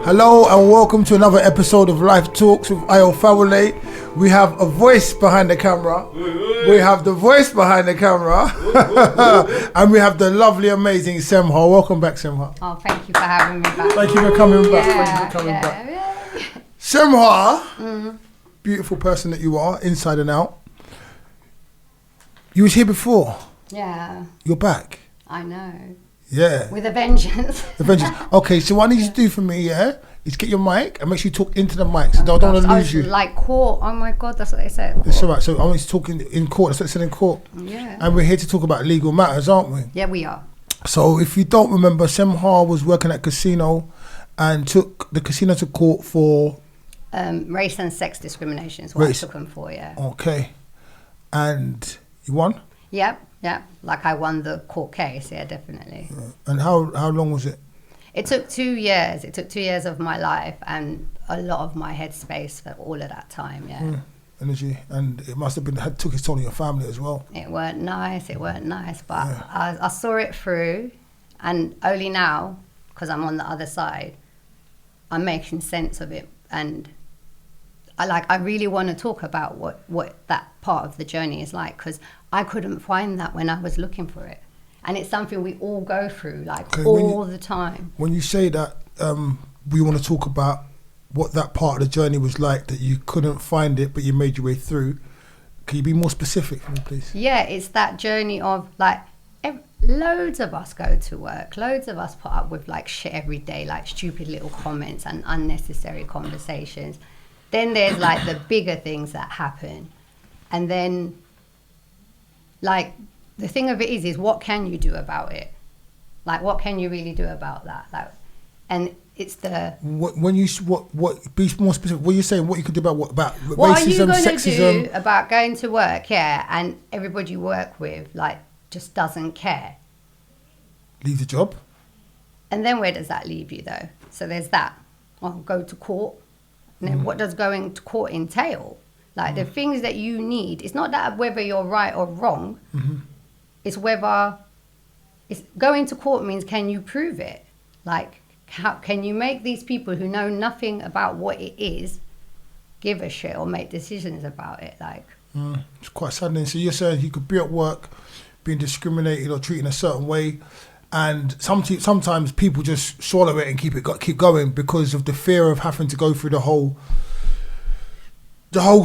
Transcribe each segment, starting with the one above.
Hello and welcome to another episode of Life Talks with Fawole. We have a voice behind the camera. We have the voice behind the camera. And we have the lovely, amazing Semhar. Welcome back, Semhar. Oh, thank you for having me back. Thank you for coming back. Thank you for coming back. Semhar, beautiful person that you are, inside and out. You was here before. Yeah. You're back. I know. Yeah. With a vengeance. The vengeance. Okay, so what I need you to do for me, is get your mic and make sure you talk into the mic. So I don't want to lose you. Like court. Oh my God, that's what they said. It's all right. So I want you to talk in court. That's what it said in court. Yeah. And we're here to talk about legal matters, aren't we? Yeah, we are. So if you don't remember, Semhar was working at casino and took the casino to court for... race and sex discrimination is what I took them for, yeah. Okay. And you won? Yep. Like I won the court case, yeah, definitely. And how long was it? It took 2 years. It took 2 years of my life and a lot of my headspace for all of that time, yeah. Energy. And it must have been, took its toll on your family as well. It weren't nice, but I saw it through, and only now, because I'm on the other side, I'm making sense of it. And I really want to talk about what that part of the journey is like, because I couldn't find that when I was looking for it. And it's something we all go through, all the time. When you say that, we want to talk about what that part of the journey was like, that you couldn't find it, but you made your way through. Can you be more specific for me, please? Yeah, it's that journey of loads of us go to work, loads of us put up with shit every day, stupid little comments and unnecessary conversations. Then there's the bigger things that happen. And then the thing of it is what can you do about it? What can you really do about that? And it's the... When you... What be more specific. What are you saying? What you could do about what? About racism, what are you going to sexism? do about going to work, and everybody you work with, just doesn't care? Leave the job. And then where does that leave you, though? So there's that. Well, go to court. And then what does going to court entail? The things that you need, it's not that whether you're right or wrong, it's whether going to court means can you prove it? How can you make these people who know nothing about what it is give a shit or make decisions about it? It's quite saddening. So you're saying you could be at work being discriminated or treated in a certain way, and sometimes people just swallow it and keep going because of the fear of having to go through the whole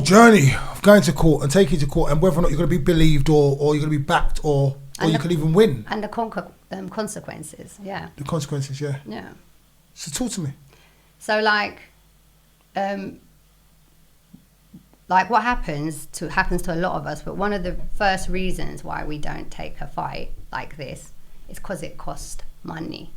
journey of going to court and taking to court, and whether or not you're going to be believed or you're going to be backed or you could even win. And the consequences, yeah. The consequences, yeah. Yeah. So talk to me. So what happens to a lot of us, but one of the first reasons why we don't take a fight like this is because it costs money.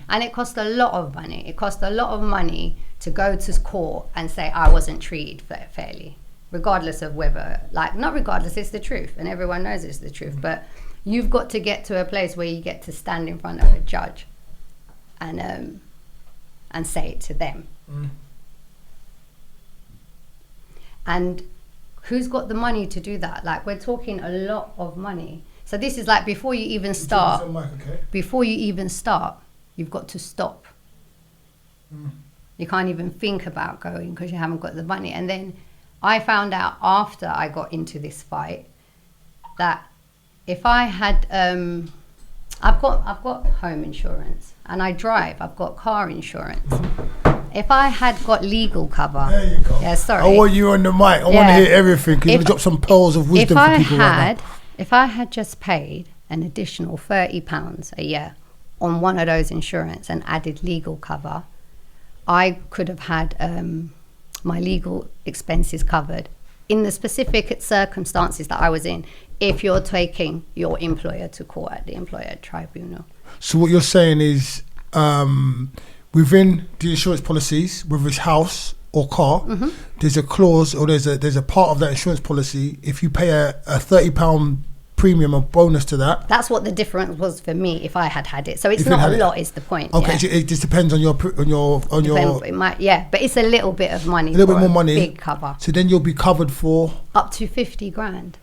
And it costs a lot of money. It costs a lot of money to go to court and say I wasn't treated fairly, regardless of whether, not regardless, it's the truth, and everyone knows it's the truth. But you've got to get to a place where you get to stand in front of a judge and say it to them. And who's got the money to do that? We're talking a lot of money. So this is before you even start. Before you even start, you've got to stop. You can't even think about going because you haven't got the money. And then I found out after I got into this fight that if I had, I've got home insurance and I drive. I've got car insurance. If I had got legal cover, there you go. Yeah, sorry. I want you on the mic. I want to hear everything. Can you drop some pearls of wisdom for people right now? If I had just paid an additional £30 a year on one of those insurance and added legal cover, I could have had my legal expenses covered in the specific circumstances that I was in if you're taking your employer to court at the employer tribunal. So what you're saying is within the insurance policies, whether it's house or car, there's a clause or there's a part of that insurance policy. If you pay a £30 premium or bonus to that, that's what the difference was for me if I had it. So it's not a lot, is the point. Okay, yeah. It just depends on your. It might, yeah, but it's a little bit of money. A little bit more money. Big cover. So then you'll be covered for up to 50 grand.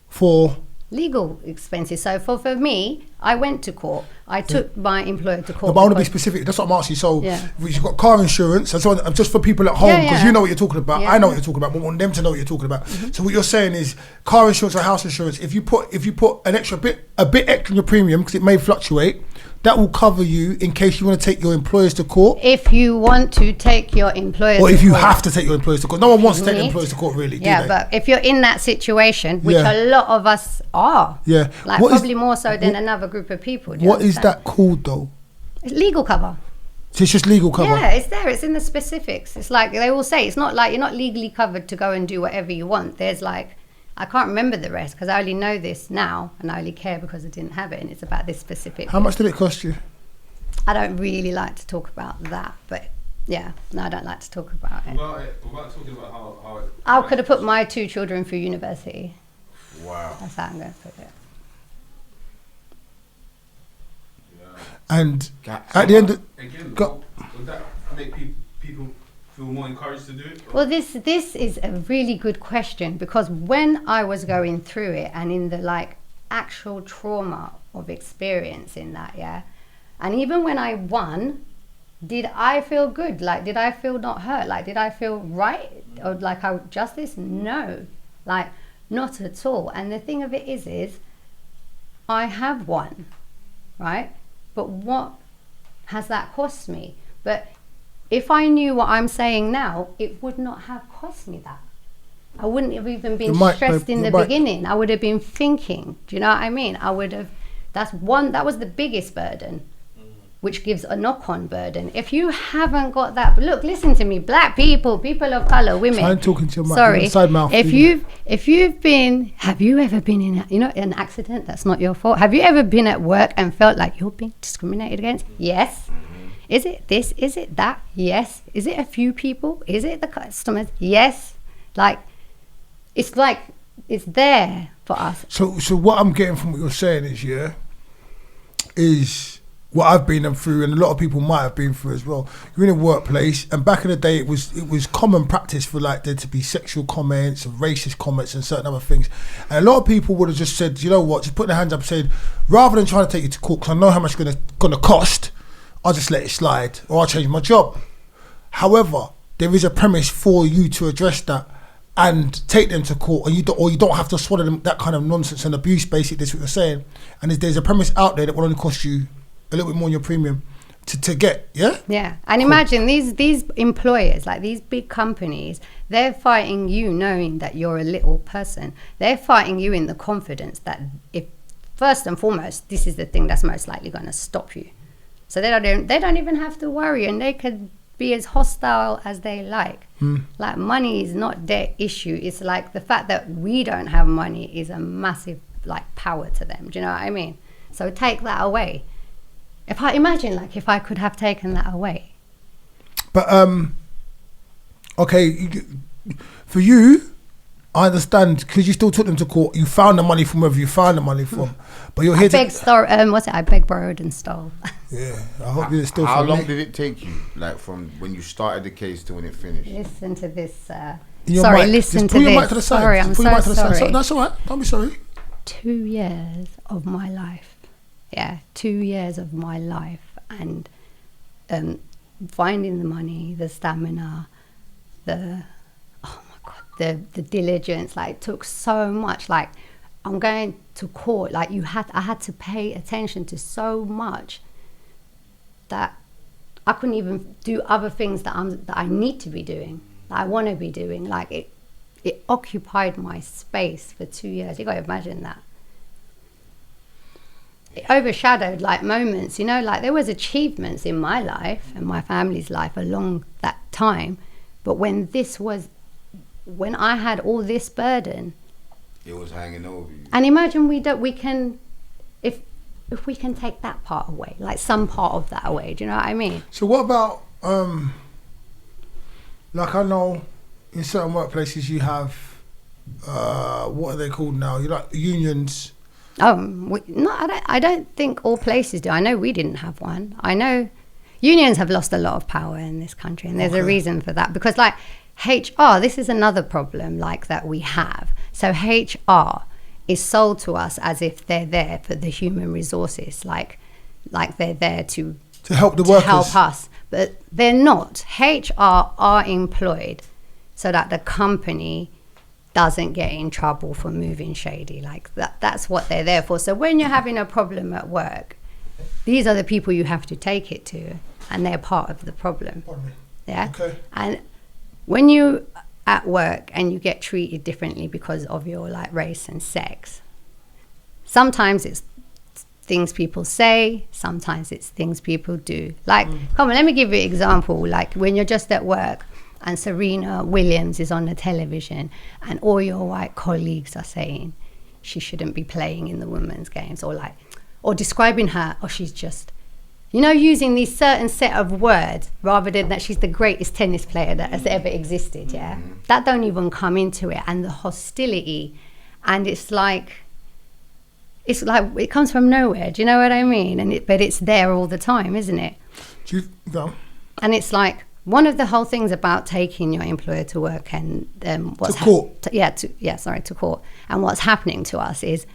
For legal expenses. So for me, I went to court. I took my employer to court. No, but I want to be specific. That's what I'm asking. So Yeah. you've got car insurance. That's what, just for people at home, because you know what you're talking about. Yeah. I know what you're talking about. But I want them to know what you're talking about. So what you're saying is car insurance or house insurance. If you put an extra bit extra in your premium, because it may fluctuate, that will cover you in case you want to take your employers to court. If you want to take your employers Or to if you court. have to take your employers to court. No one wants to take their employers to court, really, do Yeah, they? but if you're in that situation, which Yeah. a lot of us are, Yeah. like What is- probably more so than another group of people. Do you What is understand? that called, though? It's legal cover. So it's just legal cover? Yeah, it's there. It's in the specifics. It's like they will say, it's not like you're not legally covered to go and do whatever you want. There's like, I can't remember the rest because I only know this now and I only care because I didn't have it, and it's about this specific. How much did it cost you? I don't really like to talk about that, but yeah, no, I don't like to talk about it. Without talking about how it, I could have put my 2 children through university. wow. That's how I'm going to put it. And at the end of... Again, Go- would that make people feel more encouraged to do it? Well, this is a really good question, because when I was going through it and in the like actual trauma of experiencing that, yeah, and even when I won, did I feel good? Like, did I feel not hurt? Like, did I feel right? Or like justice? No, like not at all. And the thing of it is I have won, right? But what has that cost me? But if I knew what I'm saying now, it would not have cost me that. I wouldn't have even been stressed in the beginning. I would have been thinking, do you know what I mean? I would have, that was the biggest burden, which gives a knock-on burden. If you haven't got that, look, listen to me, black people, people of color, women. I'm talking to your mic, sorry. side mouth. Have you ever been in an accident that's not your fault? Have you ever been at work and felt like you're being discriminated against? Yes. Is it this? Is it that? Yes. Is it a few people? Is it the customers? Yes. Like it's there for us. So what I'm getting from what you're saying is what I've been through, and a lot of people might have been through as well. You're in a workplace, and back in the day, it was common practice for like there to be sexual comments and racist comments and certain other things. And a lot of people would have just said, you know what, just put their hands up and said, rather than trying to take you to court, because I know how much it's gonna cost, I'll just let it slide, or I'll change my job. However, there is a premise for you to address that and take them to court, and you don't have to swallow them, that kind of nonsense and abuse. Basically, that's what you're saying. And there's a premise out there that will only cost you a little bit more on your premium to get, yeah? Yeah, and imagine these employers, like these big companies, they're fighting you knowing that you're a little person. They're fighting you in the confidence that if, first and foremost, this is the thing that's most likely going to stop you. So they don't even have to worry, and they could be as hostile as they like. Like money is not their issue. It's like the fact that we don't have money is a massive like power to them. Do you know what I mean? So take that away. If I could have taken that away. But okay, for you, I understand, because you still took them to court. You found the money from wherever you found the money from, but you're here I begged, borrowed, and stole. Yeah, I hope you're still. How long did it take you, like from when you started the case to when it finished? Listen to this. Just Listen to pull your mic this. to the side. Sorry, I'm Pull your mic to the side. sorry. That's all right. Don't be sorry. 2 years of my life. Yeah, 2 years of my life, and finding the money, the stamina, the diligence. Like, it took so much. Like, I'm going to court. Like, I had to pay attention to so much that I couldn't even do other things that I need to be doing, that I want to be doing. Like, it occupied my space for 2 years. You got to imagine that. It overshadowed like moments, you know, like there was achievements in my life and my family's life along that time, but when I had all this burden, it was hanging over you. and imagine if we can take that part away, like some part of that away, do you know what I mean? So what about like, I know in certain workplaces you have what are they called now? You like unions. I don't think all places do. I know we didn't have one. I know unions have lost a lot of power in this country, and there's a reason for that. Because like HR, this is another problem like that we have. So HR is sold to us as if they're there for the human resources, like they're there to help the workers, help us, but they're not. HR are employed so that the company doesn't get in trouble for moving shady. Like that's what they're there for. So when you're having a problem at work, these are the people you have to take it to, and they're part of the problem. Yeah. Okay. And when you at work and you get treated differently because of your like race and sex, sometimes it's things people say, sometimes it's things people do. Like, come on, let me give you an example. Like when you're just at work and Serena Williams is on the television and all your white colleagues are saying she shouldn't be playing in the women's games, or describing her, or she's just, using these certain set of words rather than that she's the greatest tennis player that has ever existed, yeah? That don't even come into it. And the hostility, and it's like it comes from nowhere. Do you know what I mean? But it's there all the time, isn't it? And it's like one of the whole things about taking your employer to work and what's to court. To court. And what's happening to us is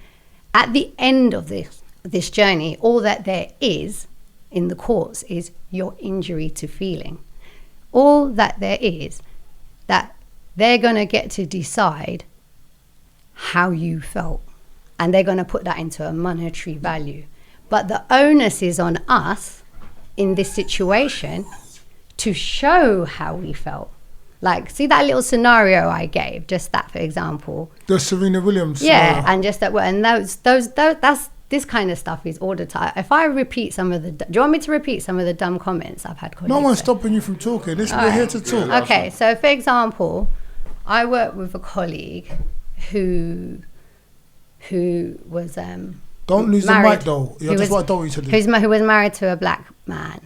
at the end of this journey, all that there is in the courts is your injury to feeling. All that there is, that they're going to get to decide how you felt. And they're going to put that into a monetary value. But the onus is on us in this situation to show how we felt. Like, see that little scenario I gave, just that, for example. The Serena Williams. Yeah, and just that, and that's this kind of stuff is all the time. If I repeat some of do you want me to repeat some of the dumb comments I've had? No one's stopping you from talking. We're here to talk. Okay, so for example, I work with a colleague who was don't lose married. the mic though. Yeah, that's what I don't want you to do. Who was married to a black man,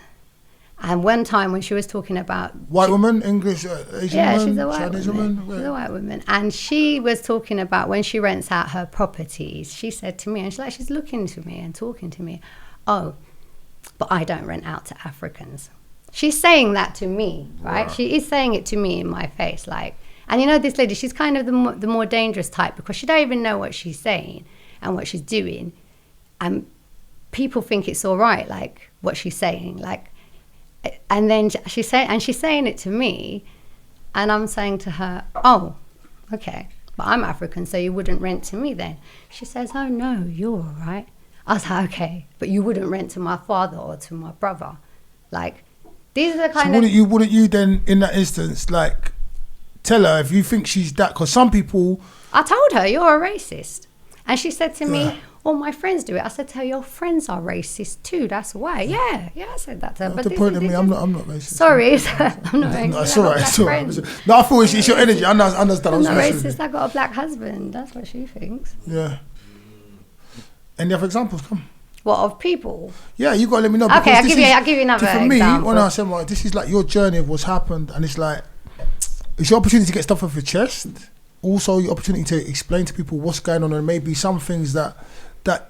and one time when she was talking about white woman, English, Asian woman, she's a white Chinese woman. She's a white woman, and she was talking about when she rents out her properties. She said to me, and she's looking to me and talking to me, oh, but I don't rent out to Africans. She's saying that to me, right? Wow. She is saying it to me in my face, like. And this lady, she's kind of the more dangerous type because she don't even know what she's saying and what she's doing. And people think it's all right, like what she's saying. Like, and then she's saying it to me. And I'm saying to her, oh, okay, but I'm African, so you wouldn't rent to me then. She says, oh, no, you're all right. I was like, okay, but you wouldn't rent to my father or to my brother. Like, these are the kind of... Wouldn't you then, in that instance, like... tell her if you think she's that, because some people... I told her, you're a racist. And she said to me, well, my friends do it. I said to her, your friends are racist too, that's why. Yeah, I said that to her. But the point of me, I'm not racist. Sorry, I'm not racist. No, it's all right. No, I feel it's your energy. I understand. I'm not racist, I got a black husband. That's what she thinks. Yeah. Any other examples? Come. What, of people? Yeah, you got to let me know. Okay, I'll give you another example. For me, when I said, well, this is like your journey of what's happened, and it's like, it's your opportunity to get stuff off your chest. Also, your opportunity to explain to people what's going on, and maybe some things that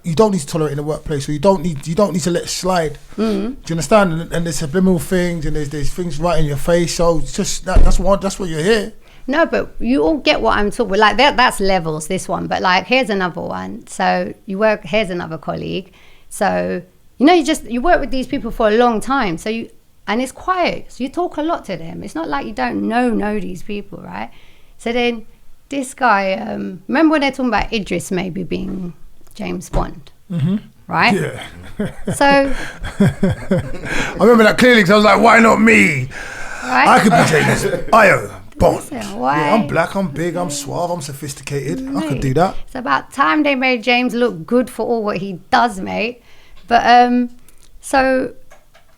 you don't need to tolerate in the workplace, or you don't need to let slide. Do you understand? And there's subliminal things, and there's things right in your face. So it's just that's what you're here. No, but you all get what I'm talking about. Like that's levels, this one. But like, here's another one. So here's another colleague. So you work with these people for a long time. And it's quiet, so you talk a lot to them. It's not like you don't know these people, right? So then this guy, remember when they're talking about Idris maybe being James Bond, right? Yeah. So I remember that clearly because I was like, why not me? Right? I could be James Bond. Listen, why? Yeah, I'm black, I'm big, I'm suave, I'm sophisticated. Mate, I could do that. It's about time they made James look good for all what he does, mate. But so...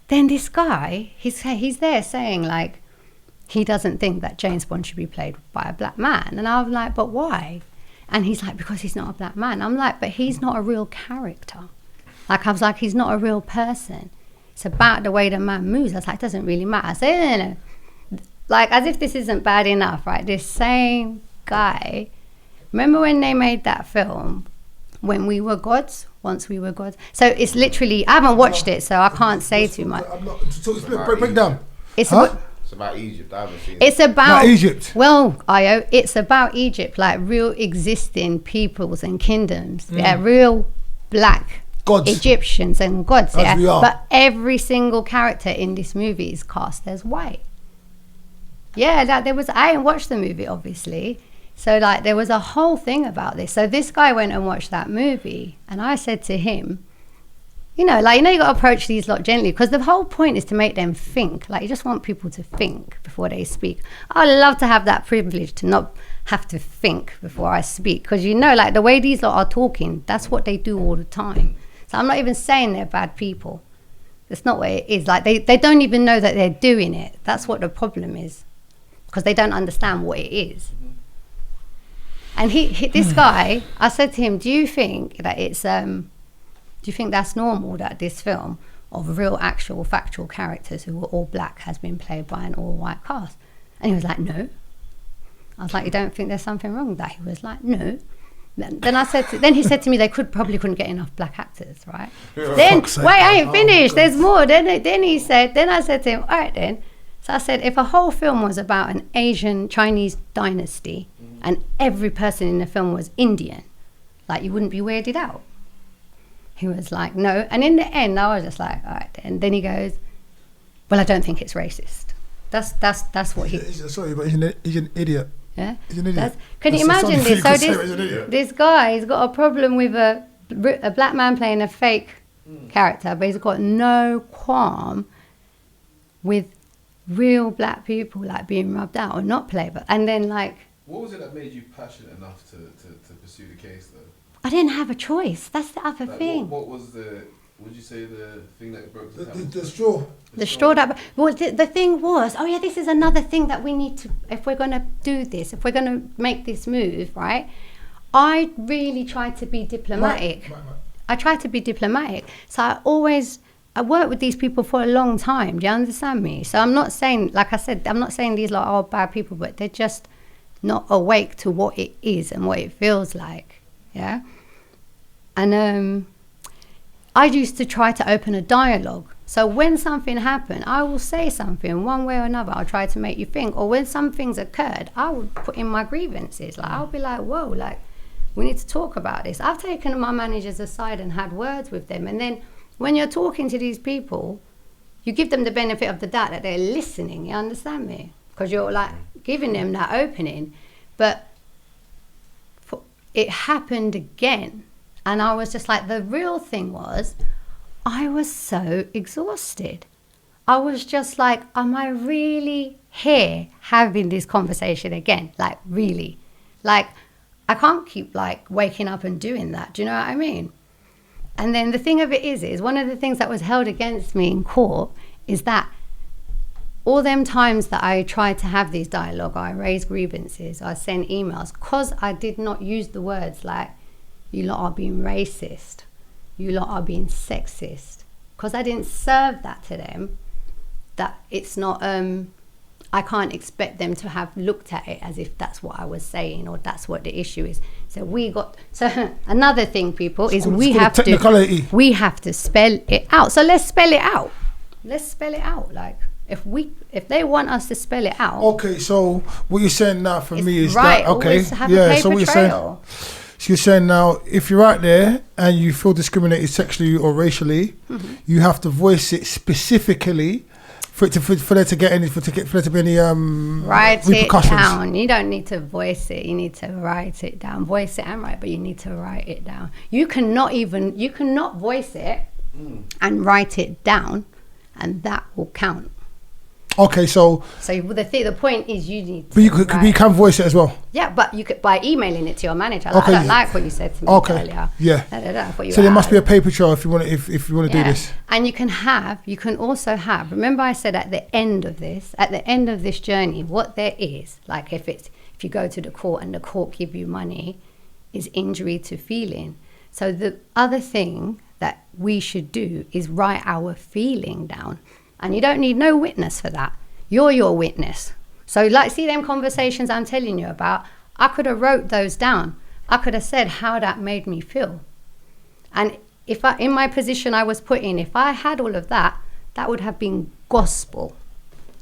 then this guy, he's there saying like he doesn't think that James Bond should be played by a black man. And I'm like, but why? And he's like, because he's not a black man. I'm like, but he's not a real character. Like, I was like, he's not a real person. It's about the way the man moves. I was like, it doesn't really matter. I said, no. Like, as if this isn't bad enough, right? This same guy, remember when they made that film, When We Were Gods? Once We Were Gods. So it's literally, I haven't watched it, so I can't say too much. Break down. It's It's about Egypt. I haven't seen It's it. about Not Egypt. Well, Io, it's about Egypt, like real existing peoples and kingdoms. They're real black Gods. Egyptians and gods. As we are. But every single character in this movie is cast as white. Yeah, like there was. I didn't watch the movie, obviously. So like there was a whole thing about this. So this guy went and watched that movie, and I said to him, you know, you got to approach these lot gently, because the whole point is to make them think. Like, you just want people to think before they speak. I love to have that privilege to not have to think before I speak, because, you know, like the way these lot are talking, that's what they do all the time. So I'm not even saying they're bad people. That's not what it is. Like, they don't even know that they're doing it. That's what the problem is, because they don't understand what it is. And this guy, I said to him, do you think that it's... do you think that's normal that this film of real, actual, factual characters who were all black has been played by an all-white cast? And he was like, no. I was like, you don't think there's something wrong with that? He was like, no. Then he said to me, they probably couldn't get enough black actors, right? Then, wait, I ain't finished. There's more. Then I said to him, all right then. So I said, if a whole film was about an Asian Chinese dynasty and every person in the film was Indian, like, you wouldn't be weirded out. He was like, no. And in the end, I was just like, all right. And then he goes, well, I don't think it's racist. That's what he... Sorry, but he's an idiot. Yeah? He's an idiot. Can you That's imagine this? So this guy's got a problem with a black man playing a fake character, but he's got no qualm with real black people, like, being rubbed out or not played. And then, like... What was it that made you passionate enough to pursue the case, though? I didn't have a choice. That's the other thing. What was the... Would you say the thing that broke the The straw. The straw that... Well, the thing was... Oh, yeah, this is another thing that we need to... If we're going to do this, if we're going to make this move, right? I really tried to be diplomatic. Right. I tried to be diplomatic. So I worked with these people for a long time. Do you understand me? So I'm not saying... Like I said, I'm not saying these lot are bad people, but they're just not awake to what it is and what it feels like. Yeah? And I used to try to open a dialogue. So when something happened, I will say something one way or another. I'll try to make you think. Or when some things occurred, I would put in my grievances. Like, I'll be like, whoa, like, we need to talk about this. I've taken my managers aside and had words with them. And then when you're talking to these people, you give them the benefit of the doubt that they're listening. You understand me? Because you're, like, giving them that opening. But it happened again. And I was just like, the real thing was, I was so exhausted. I was just like, am I really here having this conversation again? Like, really? Like, I can't keep, like, waking up and doing that. Do you know what I mean? And then the thing of it is one of the things that was held against me in court is that all them times that I tried to have these dialogue, I raised grievances, I sent emails, because I did not use the words like, you lot are being racist, you lot are being sexist, because I didn't serve that to them, that it's not, I can't expect them to have looked at it as if that's what I was saying or that's what the issue is. So another thing, people, is we have to spell it out. So let's spell it out. Like, if they want us to spell it out. Okay, so what you're saying now for me is right, that, okay, have yeah, a paper so what you're trail. saying... So you're saying now, if you're out there and you feel discriminated sexually or racially, you have to voice it specifically for there to get any for there to be any write repercussions. It down. You don't need to voice it. You need to write it down. Voice it and write, but you need to write it down. You cannot voice it and write it down, and that will count. Okay, so the point is you need to. But you can voice it as well. Yeah, but you could by emailing it to your manager. Like, I don't like what you said to me earlier. Yeah. So there must be a paper trail if you want to do this. And you can also have. Remember, I said at the end of this journey, what there is, like if you go to the court and the court give you money, is injury to feeling. So the other thing that we should do is write our feeling down. And you don't need no witness for that. You're your witness. So like, see them conversations I'm telling you about, I could have wrote those down. I could have said how that made me feel. And in my position I was put in, if I had all of that, that would have been gospel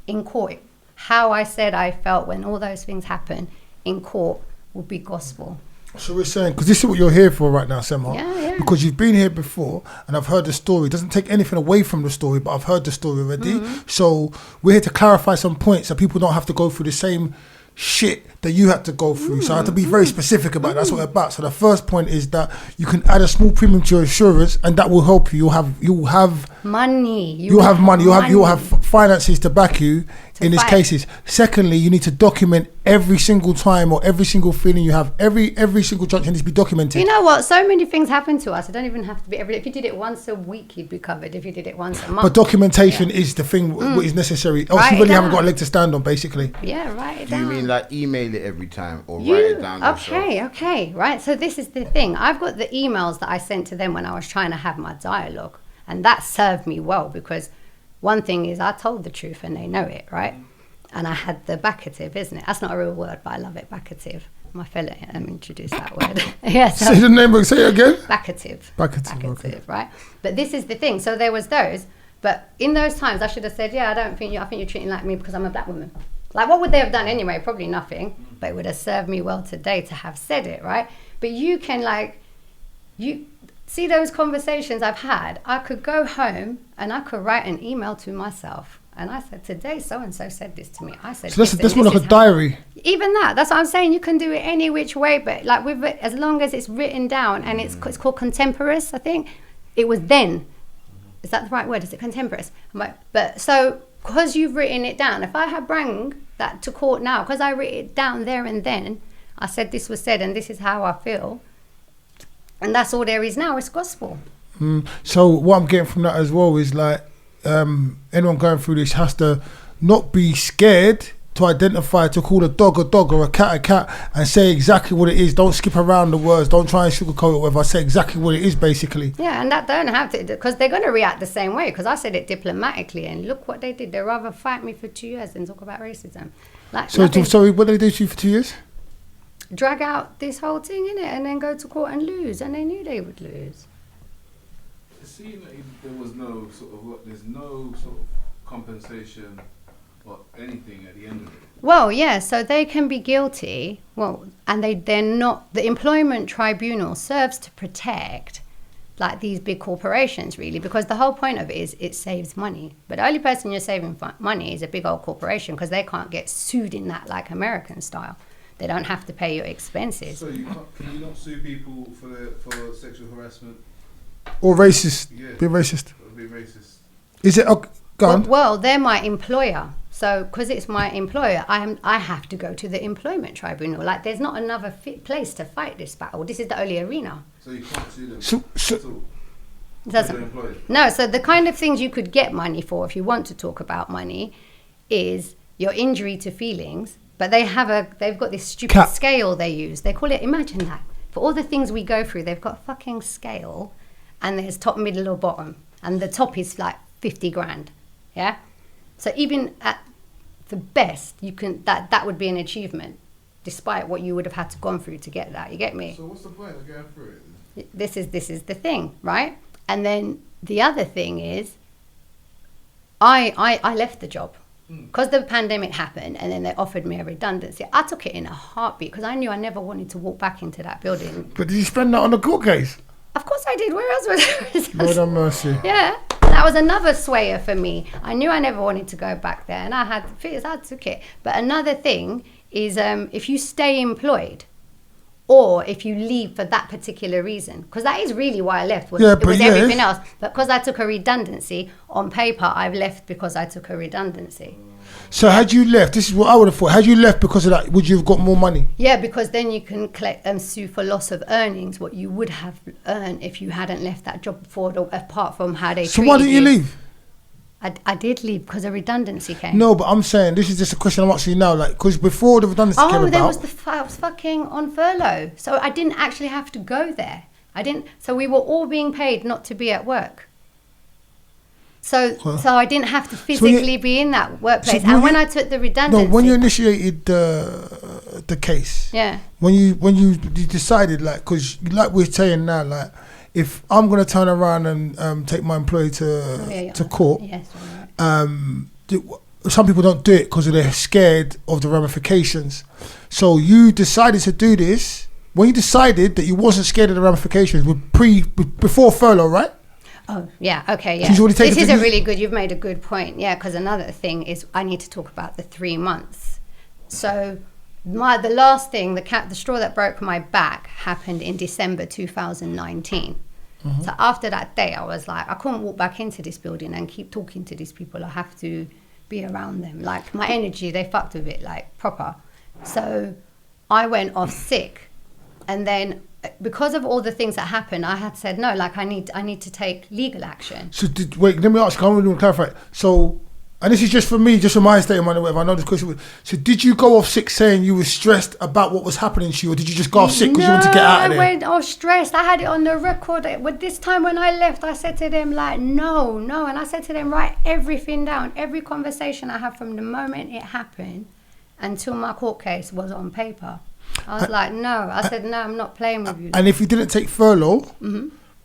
in court. how I said I felt when all those things happen in court would be gospel. So we're saying, because this is what you're here for right now, Semhar. Yeah. Because you've been here before, and I've heard the story. It doesn't take anything away from the story, but I've heard the story already. So we're here to clarify some points so people don't have to go through the same shit that you had to go through. So I have to be very specific about it. That's what we're about. So the first point is that you can add a small premium to your insurance, and that will help you. You'll have money. You'll have money. You'll have finances to back you in these cases. Secondly, you need to document every single time or every single feeling you have. Every single junction needs to be documented. You know what? So many things happen to us. It don't even have to be every. If you did it once a week, you'd be covered. If you did it once a month. But documentation is the thing. What is necessary. Else you really haven't got a leg to stand on, basically. Yeah, write it Do down. you mean like email it every time or write it down yourself? Okay, right. So this is the thing. I've got the emails that I sent to them when I was trying to have my dialogue, and that served me well because one thing is I told the truth and they know it, right? And I had the backative, isn't it? That's not a real word, but I love it. Backative. My fella introduced that word. Yeah. So say the name. Say it again. Backative. Backative. Okay. Right. But this is the thing. So there was those, but in those times I should have said, yeah, I think you're treating like me because I'm a black woman. Like, what would they have done anyway? Probably nothing. But it would have served me well today to have said it, right? But you can, you see those conversations I've had. I could go home and I could write an email to myself. And I said, today so-and-so said this to me. I said, so that's more like a diary. Even that's what I'm saying. You can do it any which way, but like with it, as long as it's written down and it's called contemporaneous, I think. It was then. Is that the right word? Is it contemporaneous? But so... because you've written it down, if I had brought that to court now, because I wrote it down there and then, I said this was said and this is how I feel, and that's all there is now, it's gospel. So what I'm getting from that as well is like, anyone going through this has to not be scared to identify, to call a dog or a cat, and say exactly what it is. Don't skip around the words. Don't try and sugarcoat it, whatever. Say exactly what it is, basically. Yeah, and that don't have to, because they're going to react the same way, because I said it diplomatically, and look what they did. They'd rather fight me for 2 years than talk about racism. Like, sorry, what did they do to you for 2 years? Drag out this whole thing, innit, and then go to court and lose, and they knew they would lose. It seemed like there was there's no sort of compensation or anything at the end of it. Well, yeah, so they can be guilty. Well, and they're not. The employment tribunal serves to protect like these big corporations, really, because the whole point of it is it saves money. But the only person you're saving money is a big old corporation, because they can't get sued in that like American style. They don't have to pay your expenses. So can you not sue people for sexual harassment? Or racist. Yeah. Be racist. Or be racist. Is it? Go on. Well, they're my employer. So, because it's my employer, I have to go to the employment tribunal. Like, there's not another fit place to fight this battle. This is the only arena. So you can't sue them at all? No, so the kind of things you could get money for, if you want to talk about money, is your injury to feelings. But they've got this stupid scale they use. They call it, imagine that. For all the things we go through, they've got a fucking scale, and there's top, middle, or bottom. And the top is like 50 grand. Yeah? So even at the best, you can that would be an achievement, despite what you would have had to gone through to get that. You get me? So what's the point of going through it? This is the thing, right? And then the other thing is, I left the job because the pandemic happened, and then they offered me a redundancy. I took it in a heartbeat because I knew I never wanted to walk back into that building. But did you spend that on a court case? Of course I did. Where else was it? Lord have mercy. Yeah. That was another swayer for me. I knew I never wanted to go back there, and I took it. But another thing is if you stay employed, or if you leave for that particular reason, because that is really why I left. It was everything else. But because I took a redundancy, on paper, I've left because I took a redundancy. So had you left, this is what I would have thought, had you left because of that, would you have got more money? Yeah, because then you can collect and sue for loss of earnings, what you would have earned if you hadn't left that job before, apart from how they treated you. So why didn't you leave? I did leave because a redundancy came. No, but I'm saying, this is just a question I'm asking you now, like, because before the redundancy came about... I was fucking on furlough, so I didn't actually have to go there. So we were all being paid not to be at work. So I didn't have to physically be in that workplace. And when I took the redundancy... No, when you initiated the case... Yeah. When you decided, like, because like we're saying now, like, if I'm going to turn around and take my employee to court... Yes, some people don't do it because they're scared of the ramifications. So you decided to do this when you decided that you wasn't scared of the ramifications before furlough, right? Oh, yeah, okay, yeah. This is a really good, you've made a good point, yeah, because another thing is I need to talk about the 3 months. So the last thing, the straw that broke my back happened in December 2019. Mm-hmm. So after that day, I was like, I couldn't walk back into this building and keep talking to these people. I have to be around them. Like, my energy, they fucked with it, like, proper. So I went off sick. And then because of all the things that happened, I had said, no, like, I need to take legal action. So wait, let me ask, I want to clarify. So, and this is just for me, just for my state of mind or whatever, I know this question. So did you go off sick saying you were stressed about what was happening to you, or did you just go off sick because you wanted to get out of there? I went off stressed. I had it on the record. But this time when I left, I said to them, like, no. And I said to them, write everything down. Every conversation I had from the moment it happened until my court case was on paper. I was like, no. I said, no, I'm not playing with you. And if you didn't take furlough,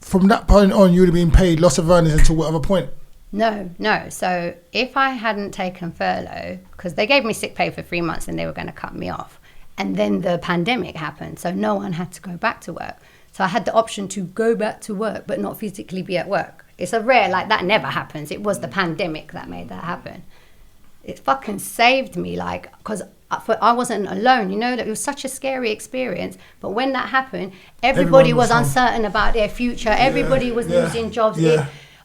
from that point on, you would have been paid loss of earnings until whatever point? No. So if I hadn't taken furlough, because they gave me sick pay for 3 months and they were going to cut me off. And then the pandemic happened. So no one had to go back to work. So I had the option to go back to work, but not physically be at work. It's a rare, like, that never happens. It was the pandemic that made that happen. It fucking saved me, like, because I wasn't alone, you know, it was such a scary experience. But when that happened, everybody was uncertain about their future. Everybody was losing jobs.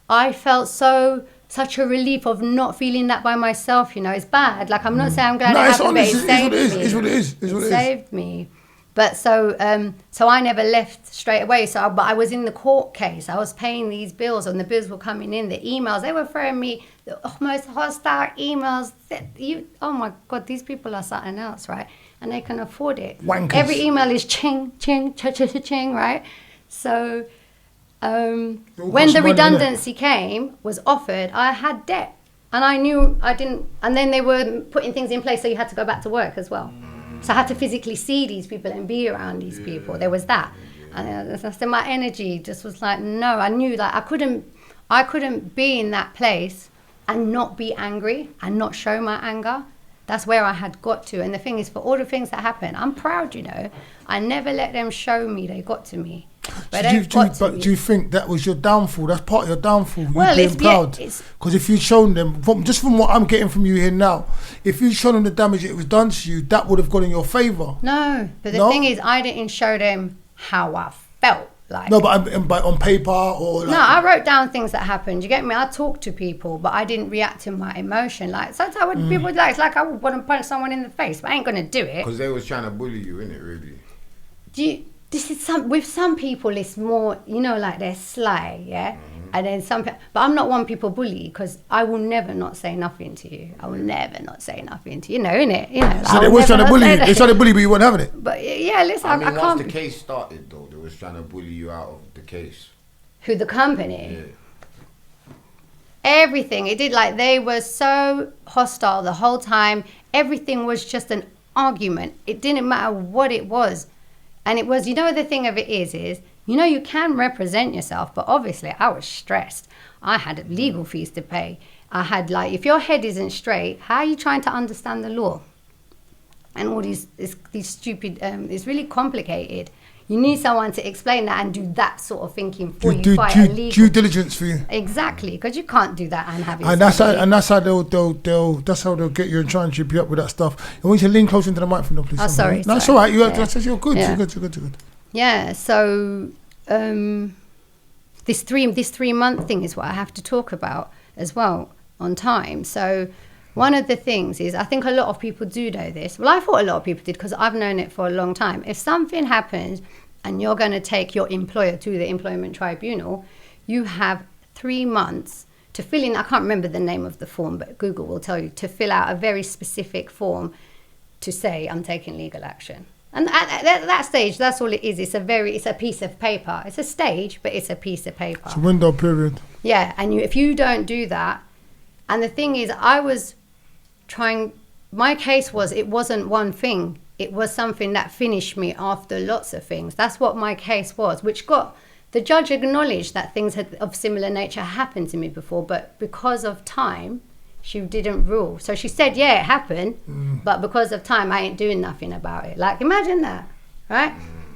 I felt such a relief of not feeling that by myself, you know. It's bad. Like, I'm not saying I'm glad it happened, but it saved me. It's what it is. It saved me. But so I never left straight away. But I was in the court case. I was paying these bills, and the bills were coming in. The emails, they were throwing me the most hostile emails. Oh my God, these people are something else, right? And they can afford it. Wankers. Every email is ching, ching, cha-cha-cha-ching, right? So when the redundancy was offered, I had debt. And I knew I didn't, and then they were putting things in place so you had to go back to work as well. So I had to physically see these people and be around these people. There was that. And so my energy just was like, no, I knew that I couldn't be in that place and not be angry and not show my anger. That's where I had got to. And the thing is, for all the things that happened, I'm proud, you know. I never let them show me they got to me. But do you think that was your downfall? That's part of your downfall. Well, being proud. Because if you'd shown them, from what I'm getting from you here now, if you'd shown them the damage it was done to you, that would have gone in your favour. No, but the thing is, I didn't show them how I felt. Like, no, but on paper or like, no, I wrote down things that happened. You get me? I talked to people, but I didn't react to my emotion. Like, sometimes people like, it's like I would want to punch someone in the face, but I ain't gonna do it. Because they was trying to bully you, innit? Really? This is with some people it's more, you know, like they're sly, yeah. And then but I'm not one people bully, because I will never not say nothing to you. I will never not say nothing to you, innit? You know. So they was trying to bully you. They tried to bully, but you weren't having it. But yeah, listen, I mean, I can't. once the case started, though, they was trying to bully you out of the case. Who, the company? Yeah. Everything it did, like, they were so hostile the whole time. Everything was just an argument. It didn't matter what it was. And it was, you know, the thing of it is, you know, you can represent yourself, but obviously I was stressed. I had legal fees to pay. I had, like, if your head isn't straight, how are you trying to understand the law? And all these stupid, it's really complicated. You need someone to explain that and do that sort of thinking before you fight a legal. Due diligence for you. Exactly, because you can't do that and have it. And that's how they'll get you and try and trip you up with that stuff. I want you to lean close into the microphone, please. Oh, sorry. No, it's all right. You're good. Yeah. You're good. Yeah. So this 3 month thing is what I have to talk about as well on time. So one of the things is, I think a lot of people do know this. Well, I thought a lot of people did, because I've known it for a long time. If something happens and you're going to take your employer to the employment tribunal, you have 3 months to fill in. I can't remember the name of the form, but Google will tell you to fill out a very specific form to say, I'm taking legal action. And at that stage, that's all it is. It's a piece of paper. It's a stage, but it's a piece of paper. It's a window period. Yeah, and if you don't do that, and the thing is, I was trying, my case was, it wasn't one thing. It was something that finished me after lots of things. That's what my case was, which the judge acknowledged that things of similar nature happened to me before, but because of time, she didn't rule. So she said, yeah, it happened, but because of time, I ain't doing nothing about it. Like, imagine that, right?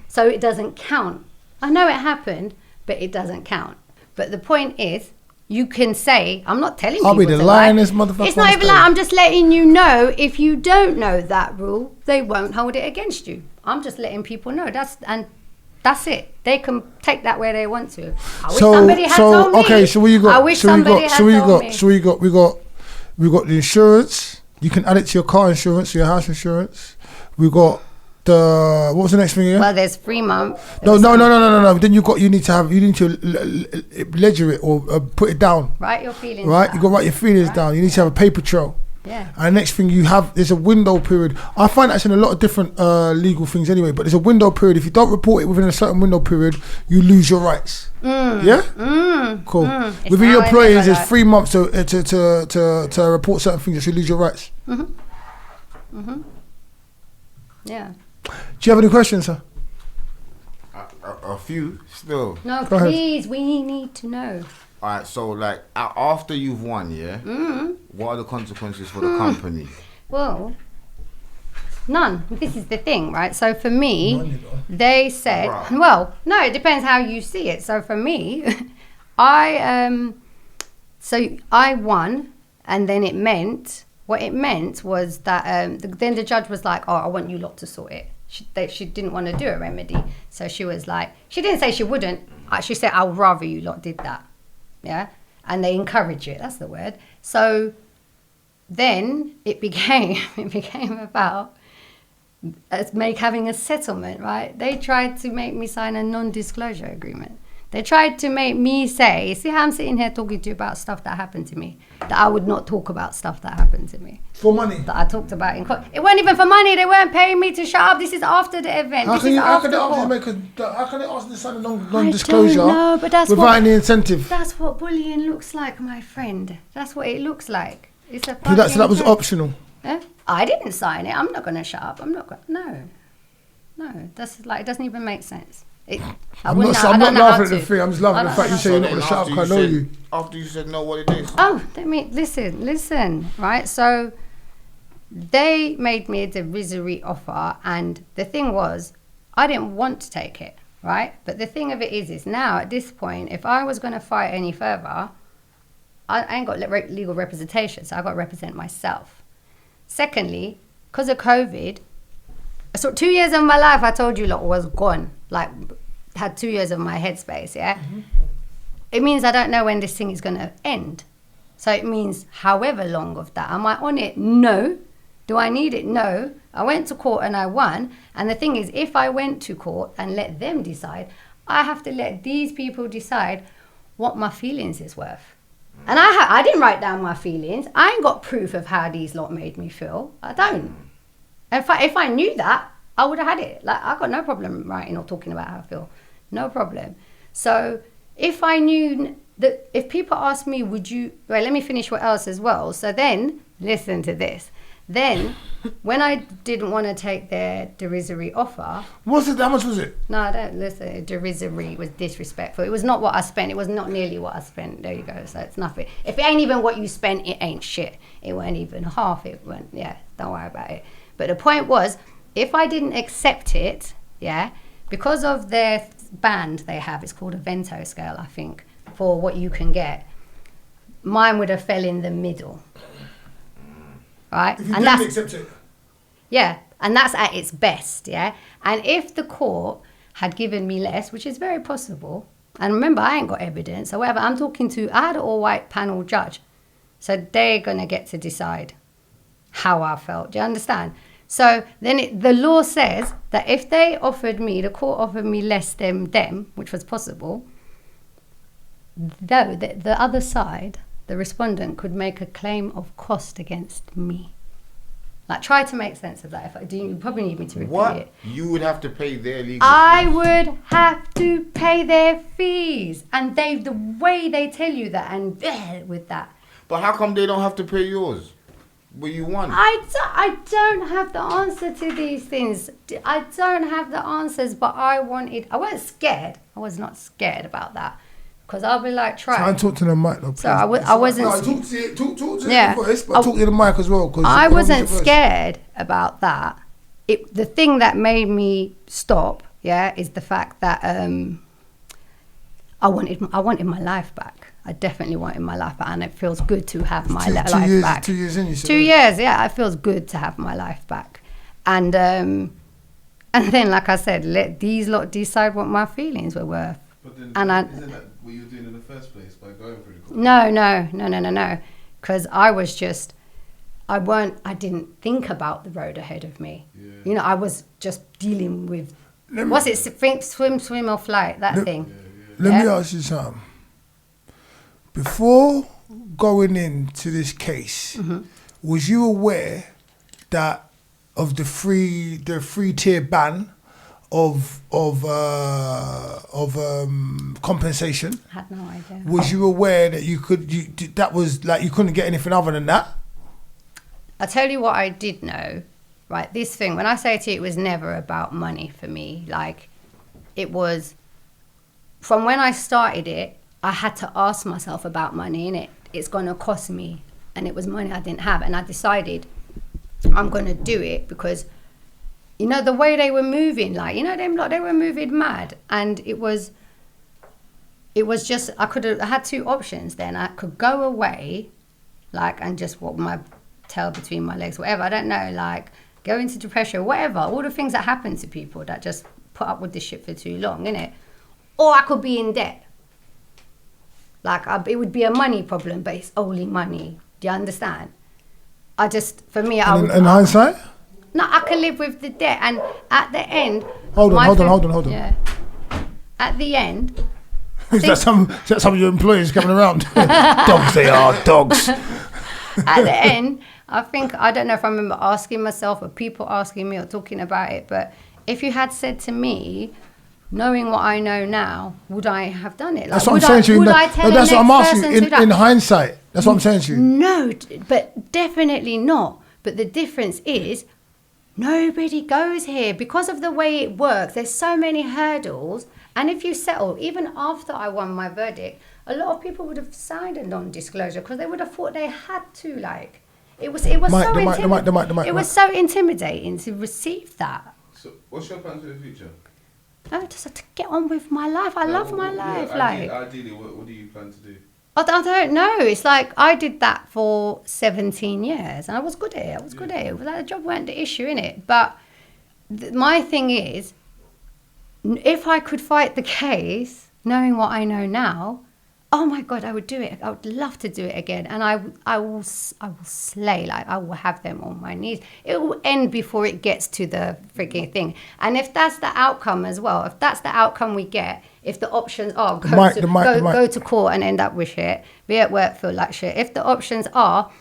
So it doesn't count. I know it happened, but it doesn't count. But the point is, you can say, I'm not telling you. I'll be the lioness motherfucker. It's not even like, I'm just letting you know, if you don't know that rule, they won't hold it against you. I'm just letting people know. That's it. They can take that where they want to. I wish somebody had told me. Okay, so what you got? I wish somebody had told me. So we got the insurance. You can add it to your car insurance, your house insurance. We got the, what was the next thing again? Well, there's 3 months. No. Then you need to ledger it or put it down. Write your feelings. Right, down. you got to write your feelings down. You need to have a paper trail. Yeah. And the next thing you have, there's a window period. I find that's in a lot of different legal things anyway, but there's a window period. If you don't report it within a certain window period, you lose your rights. Yeah? Cool. Within your employees, there's 3 months to report certain things that you lose your rights. Yeah. Do you have any questions, sir? A few still. No, Go ahead. please, we need to know. Alright, so like after you've won, yeah, what are the consequences for the company? Well, none. This is the thing, right? So for me, they said, well, no, it depends how you see it. So for me, I won, and then what it meant was that then the judge was like, oh, I want you lot to sort it. She didn't want to do a remedy. So she was like, she didn't say she wouldn't. She said, I would rather you lot did that. Yeah. And they encourage it. That's the word. So then it became about having a settlement, right? They tried to make me sign a non-disclosure agreement. They tried to make me say, see how I'm sitting here talking to you about stuff that happened to me, that I would not talk about stuff that happened to me. For money? That I talked about in court. It wasn't even for money. They weren't paying me to shut up. This is after the event. How can they ask them to sign a non-disclosure without any incentive? That's what bullying looks like, my friend. That's what it looks like. It's a So that was optional? Yeah? I didn't sign it. I'm not going to shut up. I'm not going to. No. That's like, it doesn't even make sense. I'm not laughing at the thing. I'm just laughing at the fact you say you're not going to shut up because I know you. After you said no, what it is? Oh, listen, right? So they made me a derisory offer, and the thing was, I didn't want to take it, right? But the thing of it is now at this point, if I was going to fight any further, I ain't got legal representation, so I got to represent myself. Secondly, because of COVID, so 2 years of my life, I told you, was gone. Like, had 2 years of my headspace, yeah? It means I don't know when this thing is going to end. So it means however long of that. Am I on it? No. Do I need it? No. I went to court and I won. And the thing is, if I went to court and let them decide, I have to let these people decide what my feelings is worth. And I didn't write down my feelings. I ain't got proof of how these lot made me feel. I don't. If I knew that, I would have had it. Like, I got no problem writing or talking about how I feel. No problem. So if I knew that, if people ask me, would you, well, let me finish what else as well. So then, listen to this. Then, when I didn't want to take their derisory offer. Was it? How much was it? No, I don't listen. Derisory was disrespectful. It was not what I spent. It was not nearly what I spent. There you go. So it's nothing. If it ain't even what you spent, it ain't shit. It weren't even half. It went, yeah, don't worry about it. But the point was, if I didn't accept it, yeah, because of their band they have, it's called a Vento scale, I think, for what you can get, mine would have fell in the middle. Right? If you didn't accept it. Yeah, and that's at its best, yeah? And if the court had given me less, which is very possible, and remember, I ain't got evidence, so whatever, I had an all-white panel judge, so they're going to get to decide how I felt. Do you understand? So then the law says that if they offered me, the court offered me less than them, which was possible, though the other side, the respondent, could make a claim of cost against me. Like, try to make sense of that. You probably need me to repeat it. You would have to pay their legal fees. I would have to pay their fees. And the way they tell you that, and with that. But how come they don't have to pay yours? Well, you won. I don't have the answer to these things. I don't have the answers, but I wasn't scared. I was not scared about that. Because I'll be like, try. Try and talk to the mic, though. So I wasn't. No, talk to the voice, but talk to the mic as well. Cause I wasn't scared about that. The thing that made me stop, is the fact that I wanted my life back. I definitely wanted my life back, and it feels good to have my life back. 2 years in, you said. 2 years, yeah, it feels good to have my life back. And then, like I said, let these lot decide what my feelings were worth. But then, isn't that what you were doing in the first place by going through the court? No. Because I was just, I didn't think about the road ahead of me. Yeah. You know, I was just dealing with, swim or flight, that thing. Let me ask you something. Before going into this case, was you aware that of the three-tier ban of compensation? I had no idea. Was you aware that you couldn't get anything other than that? I'll tell you what I did know, right? This thing, when I say to you, it was never about money for me. Like, it was, from when I started it, I had to ask myself about money, innit? It's going to cost me. And it was money I didn't have. And I decided I'm going to do it because, you know, the way they were moving, like, you know, them lot, they were moving mad. And it was just, I had two options then. I could go away, like, and just walk my tail between my legs, whatever. I don't know, like, go into depression, whatever. All the things that happen to people that just put up with this shit for too long, innit? Or I could be in debt. Like, it would be a money problem, but it's only money. Do you understand? For me, in hindsight? No, I can live with the debt. And at the end... Hold on. Yeah. At the end... Is that some of your employees coming around? Dogs, they are, dogs. At the end, I don't know if I remember asking myself or people asking me or talking about it, but if you had said to me, knowing what I know now, would I have done it? Like, that's what I'm saying to you. Would I tell that's the what I'm next asking person you. In hindsight, that's what I'm saying to you. No, but definitely not. But the difference is, nobody goes here because of the way it works. There's so many hurdles, and if you settle, even after I won my verdict, a lot of people would have signed a non-disclosure because they would have thought they had to. Like, it was so intimidating to receive that. So, what's your plans for the future? No, just to get on with my life. I love my life. Ideally, what do you plan to do? I don't know. It's like I did that for 17 years and I was good at it. It was like the job weren't the issue, innit? But my thing is, if I could fight the case, knowing what I know now, oh my God, I would do it. I would love to do it again. And I will slay. Like, I will have them on my knees. It will end before it gets to the freaking thing. And if that's the outcome as well, if that's the outcome we get, if the options are go to court and end up with shit, be at work, feel like shit. If the options are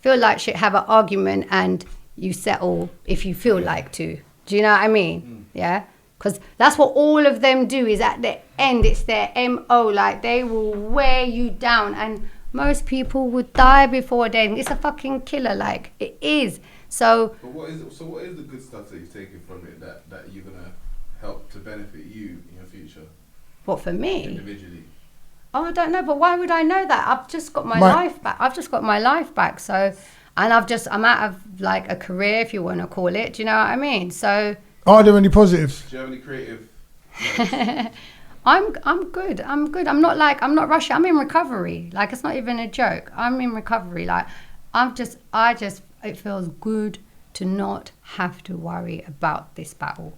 feel like shit, have an argument and you settle if you feel like to. Do you know what I mean? Yeah? Because that's what all of them do, is at the end, it's their MO. Like, they will wear you down. And most people would die before then. It's a fucking killer, like, it is. So what is the good stuff that you've taken from it that you're going to help to benefit you in your future? What, for me? Individually. Oh, I don't know, but why would I know that? I've just got my life back. So, and I'm out of, like, a career, if you want to call it. Do you know what I mean? So... Are there any positives? Do you have any creative? I'm good. I'm not rushing. I'm in recovery. Like, it's not even a joke. I'm in recovery. Like, it feels good to not have to worry about this battle.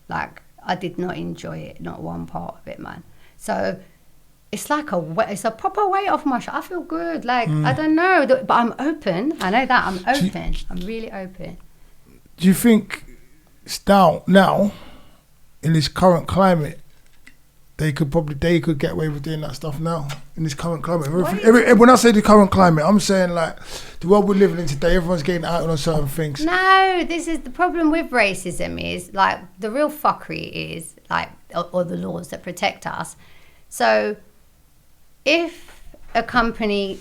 Like, I did not enjoy it, not one part of it, man. So it's like it's a proper weight off my shoulder. I feel good. Like, I don't know, but I'm open. I know that I'm open. I'm really open. Do you think now in this current climate, they could get away with doing that stuff now in this current climate? When I say the current climate, I'm saying, like, the world we're living in today, everyone's getting out on certain things. No, this is the problem with racism, is like the real fuckery is like, or the laws that protect us. So if a company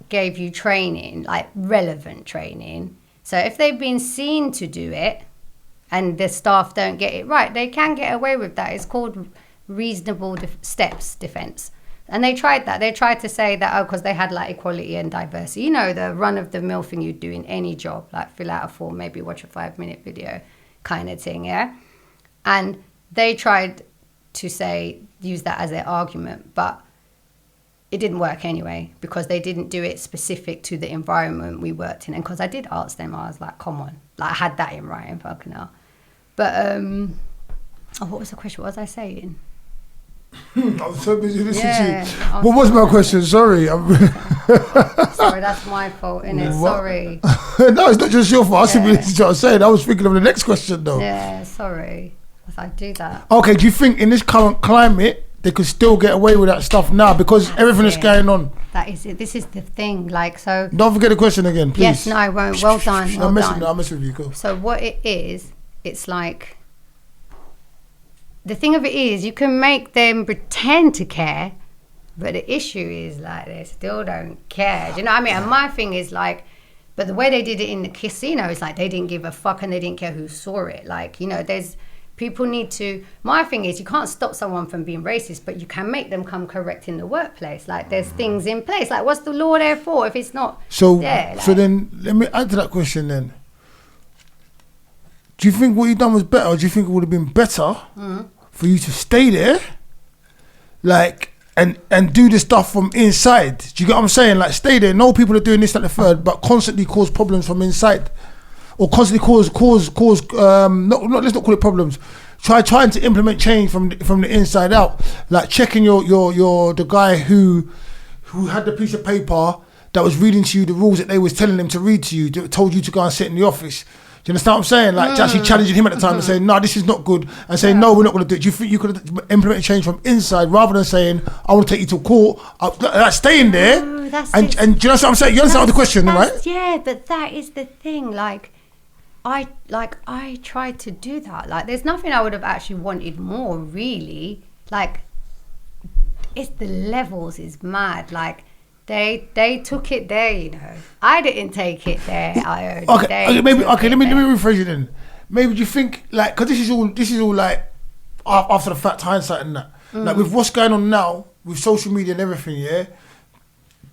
gave you training, like relevant training, so if they've been seen to do it and the staff don't get it right, they can get away with that. It's called reasonable steps defense. And they tried that. They tried to say that, because they had like equality and diversity. You know, the run-of-the-mill thing you do in any job, like fill out a form, maybe watch a 5-minute video kind of thing, yeah? And they tried to use that as their argument, but it didn't work anyway, because they didn't do it specific to the environment we worked in. And because I did ask them, I was like, come on. Like, I had that in writing, fucking hell. But, what was the question? What was I saying? I was so busy listening to you. What was my question? Sorry. Sorry, that's my fault, innit? Sorry. No, it's not just your fault. I simply listened to what I was saying. I was thinking of the next question, though. Yeah, sorry. I do that. Okay, do you think in this current climate, they could still get away with that stuff now because everything is going on? That is it. This is the thing. Like, so. Don't forget the question again, please. Yes, no, I won't. Well done. I'll mess with you. Cool. So what it is, it's like, the thing of it is, you can make them pretend to care, but the issue is like they still don't care. Do you know what I mean? And my thing is like, but the way they did it in the casino is like they didn't give a fuck and they didn't care who saw it. Like, you know, there's people need to. My thing is, you can't stop someone from being racist, but you can make them come correct in the workplace. Like, there's things in place. Like, what's the law there for if it's not? So, there, like, so then let me add to that question then. Do you think what you done was better, or do you think it would have been better for you to stay there, like, and do the stuff from inside? Do you get what I'm saying? Like, stay there, know people are doing this, that, the third, but constantly cause problems from inside, or constantly cause let's not call it problems. Trying to implement change from the inside out, like checking the guy who had the piece of paper that was reading to you the rules that they was telling him to read to you, that told you to go and sit in the office. Do you understand what I'm saying? Like, actually challenging him at the time and saying, no, this is not good, and saying, no, we're not going to do it. Do you think you could have implemented change from inside rather than saying, I want to take you to court? Like, staying there. And do you know what I'm saying? You understand the question, right? Yeah, but that is the thing. Like, I tried to do that. Like, there's nothing I would have actually wanted more, really. Like, it's the levels is mad. Like, they took it there, you know. I didn't take it there. Let me rephrase it then. Maybe do you think, like, because this is all like after the fact, hindsight and that. Like, with what's going on now with social media and everything, yeah.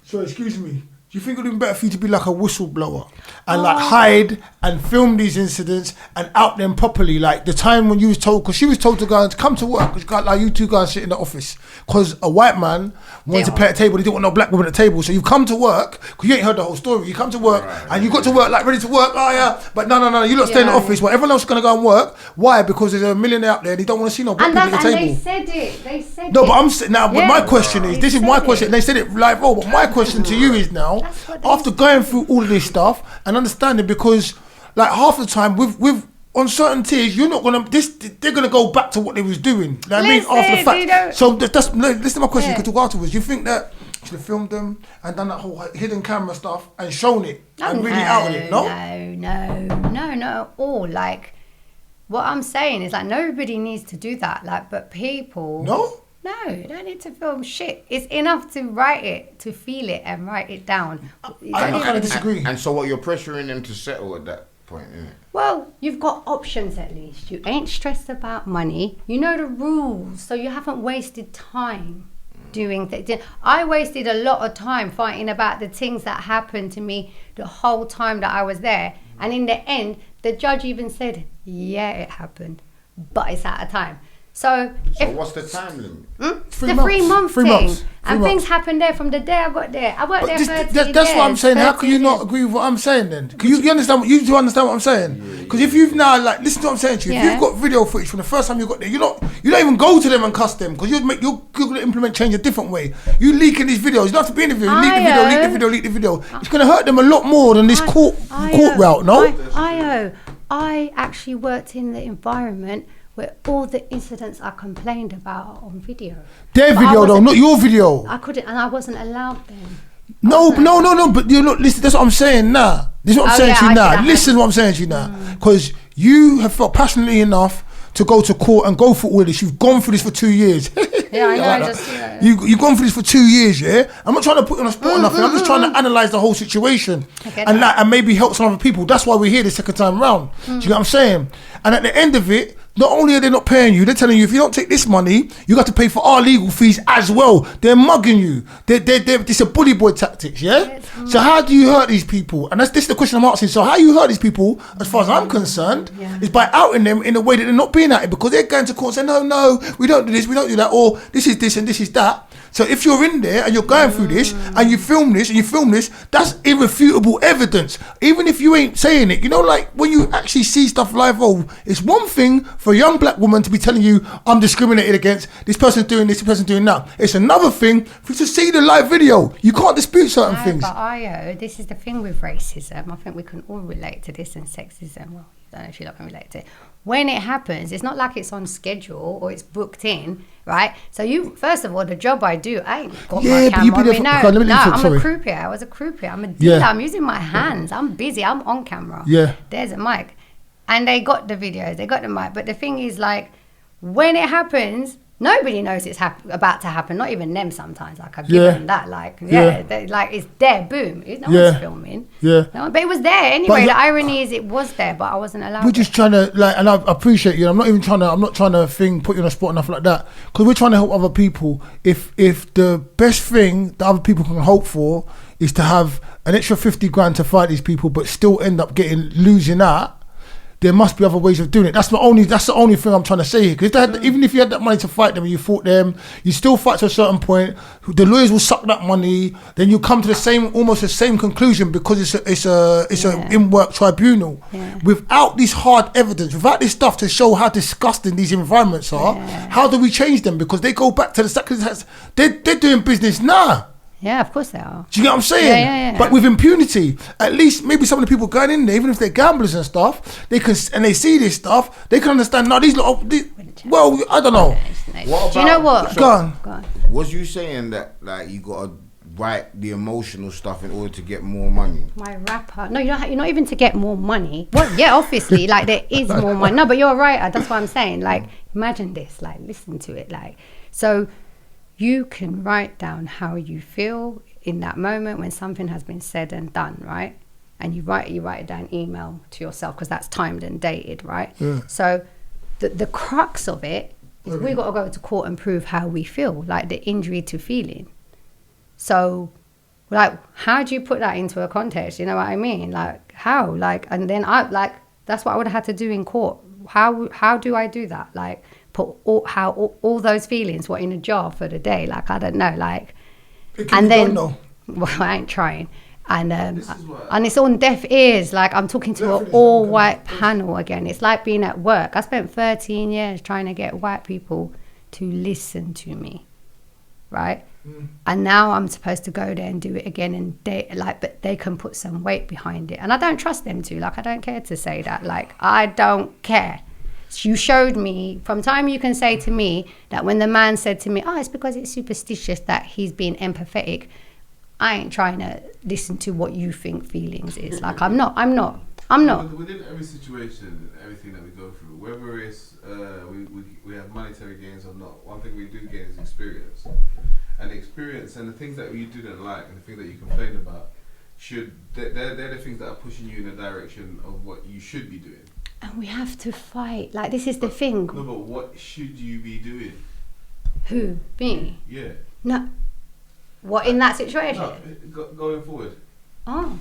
So excuse me. Do you think it would have been better for you to be like a whistleblower and like hide and film these incidents and out them properly? Like the time when you was told, because she was told to go and come to work, because like you two guys sit in the office, because a white man wanted to play at a table, he didn't want no black woman at the table. So you come to work, because you ain't heard the whole story. You come to work and you got to work like ready to work. Oh yeah, but no, you lot stay in the office while everyone else is gonna go and work. Why? Because there's a millionaire out there and he don't want to see no black people at the table. And they said it. No, but I'm now. But my question is, this is my question. They said it live. Oh, but my question to you is now, after going through all of this stuff and understanding, because like half the time with on certain tiers, you're not gonna they're gonna go back to what they was doing. Like, I mean, after the fact. So that's listen to my question. You can talk afterwards. You think that you should have filmed them and done that whole hidden camera stuff and shown it and really outed it? No, not at all. Like, what I'm saying is, like, nobody needs to do that. Like, but people. No, you don't need to film shit. It's enough to write it, to feel it, and write it down. I kind of disagree. And so what, you're pressuring them to settle at that point, isn't it? Well, you've got options at least. You ain't stressed about money. You know the rules, so you haven't wasted time doing things. I wasted a lot of time fighting about the things that happened to me the whole time that I was there. And in the end, the judge even said, yeah, it happened, but it's out of time. So what's the time limit? The 3 month thing. And things happened there from the day I got there. I worked there 30 years. That's what I'm saying. How can you not agree with what I'm saying then? Can you understand? You do understand what I'm saying? Because if you've now, like, listen to what I'm saying to you. If you've got video footage from the first time you got there, you don't even go to them and cuss them, because you're going to implement change a different way. You leaking these videos. You don't have to be in the video. Leak the video. It's going to hurt them a lot more than this court route. No. I actually worked in the environment where all the incidents I complained about are on video. Their video though, not your video. I couldn't, and I wasn't allowed then. No, but you know, listen, that's what I'm saying now. This is what I'm saying to you now. Listen to what I'm saying to you now. Because you have felt passionately enough to go to court and go through all of this. You've gone through this for 2 years. Yeah, I know. You've gone through this for 2 years, yeah? I'm not trying to put you on a spot or nothing. I'm just trying to analyse the whole situation and maybe help some other people. That's why we're here the second time round. Do you know what I'm saying? And at the end of it, Not only are they not paying you, they're telling you if you don't take this money, you got to pay for our legal fees as well. They're mugging you. It's a bully boy tactics, yeah? So how do you hurt these people? And this is the question I'm asking. So how you hurt these people, as far as I'm concerned, is by outing them in a way that they're not being outed, because they're going to court and say, no, we don't do this, we don't do that, or this is this and this is that. So if you're in there and you're going through this and you film this and you film this, that's irrefutable evidence. Even if you ain't saying it, you know, like when you actually see stuff live, it's one thing for a young black woman to be telling you, I'm discriminated against, this person's doing this, this person's doing that. It's another thing for you to see the live video. You can't dispute certain things. But Ayo, this is the thing with racism. I think we can all relate to this, and sexism. Well, I don't know if you can relate to it. When it happens, it's not like it's on schedule or it's booked in, right? So you, first of all, the job I do, I ain't got my camera on me. No, I'm a croupier. I was a croupier. I'm a dealer. I'm using my hands. I'm busy. I'm on camera. Yeah. There's a mic. And they got the videos. They got the mic. But the thing is, like, when it happens, nobody knows it's about to happen. Not even them sometimes. Like, I've given them that. Like, like it's there. Boom. No one's filming. Yeah. No, but it was there anyway. The irony is it was there, but I wasn't allowed. We're just trying to, like, and I appreciate you. I'm not trying to put you on a spot or nothing like that. Because we're trying to help other people. If the best thing that other people can hope for is to have an extra 50 grand to fight these people, but still end up losing out, there must be other ways of doing it. That's the only thing I'm trying to say here. Because even if you had that money to fight them and you fought them, you still fight to a certain point. The lawyers will suck that money. Then you come to almost the same conclusion, because it's a in-work tribunal. Yeah. Without this hard evidence, without this stuff to show how disgusting these environments are, how do we change them? Because they go back to the they're doing business now. Yeah, of course they are. Do you get what I'm saying? Yeah. But with impunity, at least maybe some of the people going in there, even if they're gamblers and stuff, they see this stuff, they can understand. Now well, I don't know. Do you know what? Go on. Was you saying that, like, you got to write the emotional stuff in order to get more money? My rapper. No, you're not even to get more money. Well, yeah, obviously, like, there is more money. No, but you're right. That's what I'm saying. Like, imagine this. Like, listen to it. Like, so you can write down how you feel in that moment when something has been said and done, right? And you write it down, email to yourself, because that's timed and dated, right? Yeah. So the crux of it is we got to go to court and prove how we feel, like the injury to feeling. So, like, how do you put that into a context? You know what I mean? Like, how? Like, and then that's what I would have had to do in court. How do I do that? Like, put all those feelings in a jar for the day? Like, I don't know. Like, and then, well, I ain't trying. And and it's on deaf ears. Like, I'm talking to an all-white panel again. It's like being at work. I spent 13 years trying to get white people to listen to me, right? And now I'm supposed to go there and do it again, and but they can put some weight behind it, and I don't trust them to. Like, I don't care to say that. Like, I don't care. You showed me, from time you can say to me that when the man said to me, it's because it's superstitious that he's being empathetic, I ain't trying to listen to what you think feelings is. Like, I'm not. Within every situation, everything that we go through, whether it's we have monetary gains or not, one thing we do gain is experience. And the experience and the things that you didn't like and the things that you complained about, they're the things that are pushing you in the direction of what you should be doing. And we have to fight. Like, this is the thing. No, but what should you be doing? Who? Me? Yeah. No. What, in that situation? No, going forward. Oh,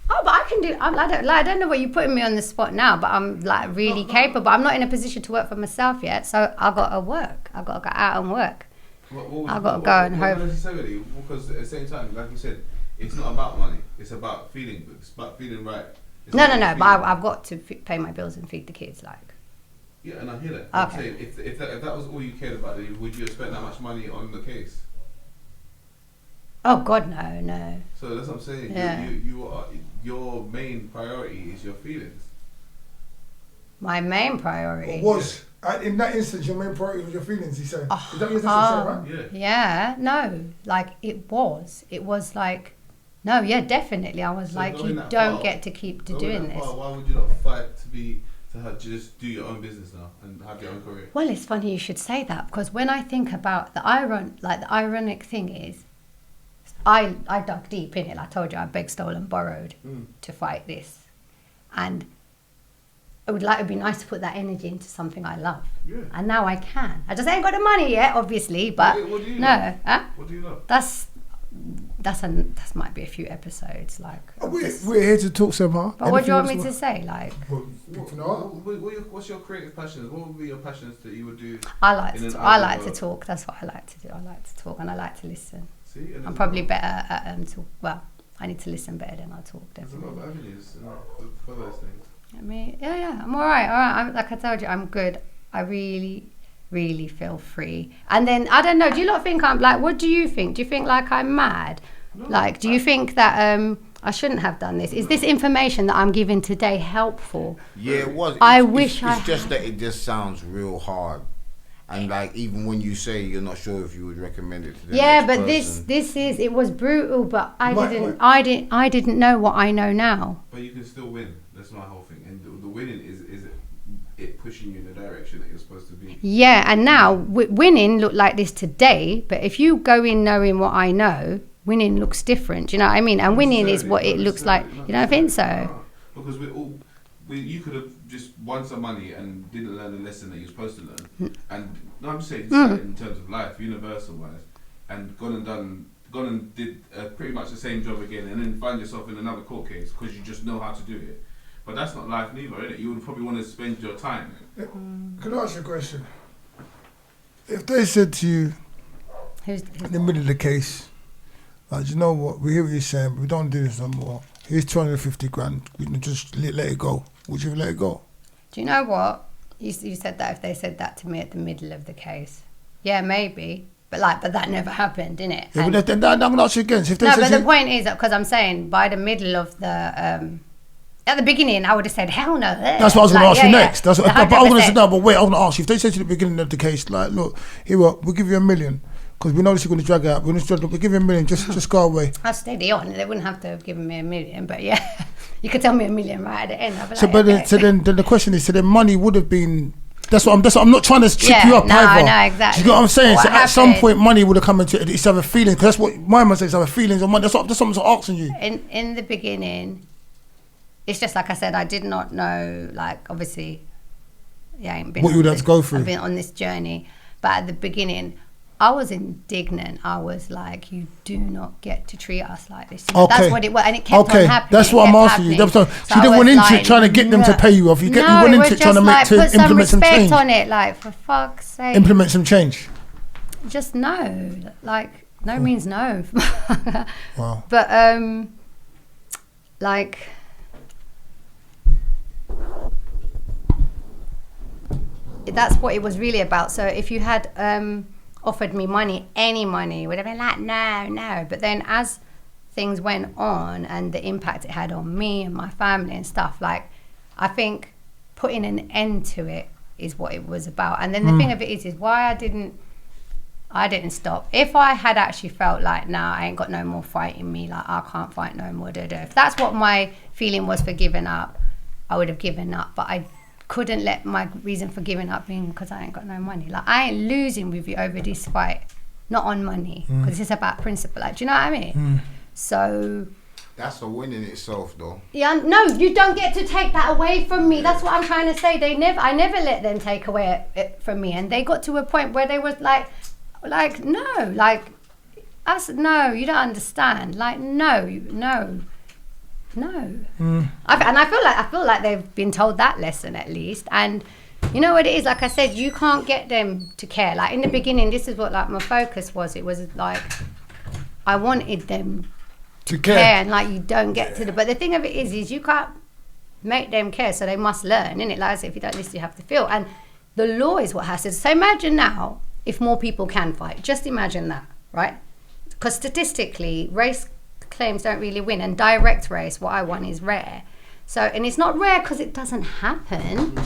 but I can do. I don't know what you're putting me on the spot now, but I'm like really capable. I'm not in a position to work for myself yet, so I got to work. I got to go out and work. I got to go and hope. Not necessarily, because at the same time, like you said, it's not about money. It's about feeling good. It's about feeling right. No. But I've got to pay my bills and feed the kids. Like. Yeah, and I hear that. Okay. I'm saying, if that was all you cared about, then would you have spent that much money on the case? Oh God, no. So that's what I'm saying. Yeah. You are, your main priority is your feelings. My main priority was in that instance your main priority was your feelings. He said, "Is that what you're saying, right?" Yeah. No, like it was like, no, yeah, definitely. I was like, you don't get to keep doing this. Why would you not fight to just do your own business now and have your own career? Well, it's funny you should say that, because when I think about the ironic thing is, I dug deep in it. I told you I begged, stole and borrowed to fight this. And it'd be nice to put that energy into something I love. Yeah. And now I can. I just ain't got the money yet, obviously, but What do you no. love? Huh? What do you love? That might be a few episodes. Like, We're here to talk, Semhar. but what do you want me to say? Like, What's your creative passions? What would be your passions that you would do? I like in an to ideal talk. That's what I like to do. I like to talk and I like to listen. See, and I'm there's probably a lot- better at talk. Well, I need to listen better than I talk. There's a lot Definitely. of avenues for those things. I mean, yeah, I'm all right. Like I told you, I'm good. I really feel free. And then I don't know. Do you lot think I'm like? What do you think? Do you think like I'm mad? No, Like, do you think that I shouldn't have done this? Is this information that I'm giving today helpful? Yeah, it was. I It's- wish I It's just had. that it just sounds real hard, and like even when you say you're not sure if you would recommend it to the Yeah, next but person. it was brutal. But I Right. didn't know what I know now. But you can still win. That's my whole thing. And the winning is it pushing you in the direction that you're supposed to be. Yeah, and now winning looked like this today. But if you go in knowing what I know, winning looks different. Do you know what I mean? And winning is what it looks like. You don't think so? No, because you could have just won some money and didn't learn the lesson that you're supposed to learn. And no, I'm just saying in terms of life, universal wise, and gone and did pretty much the same job again, and then find yourself in another court case because you just know how to do it. But that's not life neither, is it? You would probably want to spend your time. Can I ask you a question? If they said to you Who's in the middle of the case, like, you know what, we hear what you're saying, but we don't do this no more. Here's 250 grand. We can just let it go. Would you let it go? Do you know what? You said that if they said that to me at the middle of the case. Yeah, maybe. But that never happened, didn't it? Yeah, but then I'm going to ask you again. So if they No, said but to the you, point is that because I'm saying by the middle of the at the beginning, I would have said hell no. that's what I was going to ask you next. That's what, but I was going to say, 100%. no, but wait, I was going to ask you. If they said to you at the beginning of the case, like, look, here we'll give you $1 million because we know this is going to drag out. We'll give you $1 million, just go away. I'll steady on. They wouldn't have to have given me $1 million, but yeah, you could tell me $1 million right at the end. I'd be So, like, but okay. then the question is, so then money would have been. That's what I'm not trying to trip Yeah, you up no, either. no, exactly. Do you know what I'm saying? What So at some happened- point, money would have come into it. It's have a feeling. Because that's what my man says. Have a feelings or money. That's what I'm asking you. In the beginning, it's just like I said, I did not know, like, obviously, yeah, I ain't been What you would on have to this- go through. I've been on this journey, but at the beginning, I was indignant. I was like, you do not get to treat us like this. You know, Okay. That's what it was, and it kept Okay, on happening. that's It what I'm kept asking you. happening. So you didn't I went was into it like, trying to get them to pay you off. You went it into was it trying to just implement some respect change. on it, like, for fuck's sake. Implement some change. Just no. Like, no means no. Wow. But, like... That's what it was really about. So if you had offered me money, any money, would have been like, no. But then as things went on and the impact it had on me and my family and stuff, like, I think putting an end to it is what it was about. And then the thing of it is why I didn't stop. If I had actually felt like, nah, I ain't got no more fight in me, like, I can't fight no more, if that's what my feeling was for giving up, I would have given up. But I couldn't let my reason for giving up being because I ain't got no money. Like, I ain't losing with you over this fight, not on money, because it's about principle. Like, do you know what I mean? So That's a win in itself, though. yeah, no, you don't get to take that away from me. That's what I'm trying to say. I never let them take away it from me, and they got to a point where they was like no, like us, no, you don't understand. Like no. I feel like they've been told that lesson at least. And you know what it is, like I said, you can't get them to care. Like in the beginning, this is what like my focus was. It was like I wanted them To care, care. and like you don't get to the. But the thing of it is you can't make them care, so they must learn, innit? Like I said, if you don't listen, you have to feel. And the law is what has to. So imagine now if more people can fight. Just imagine that, right? Because statistically, race claims don't really win, and direct race, what I want, is rare. So, and it's not rare because it doesn't happen.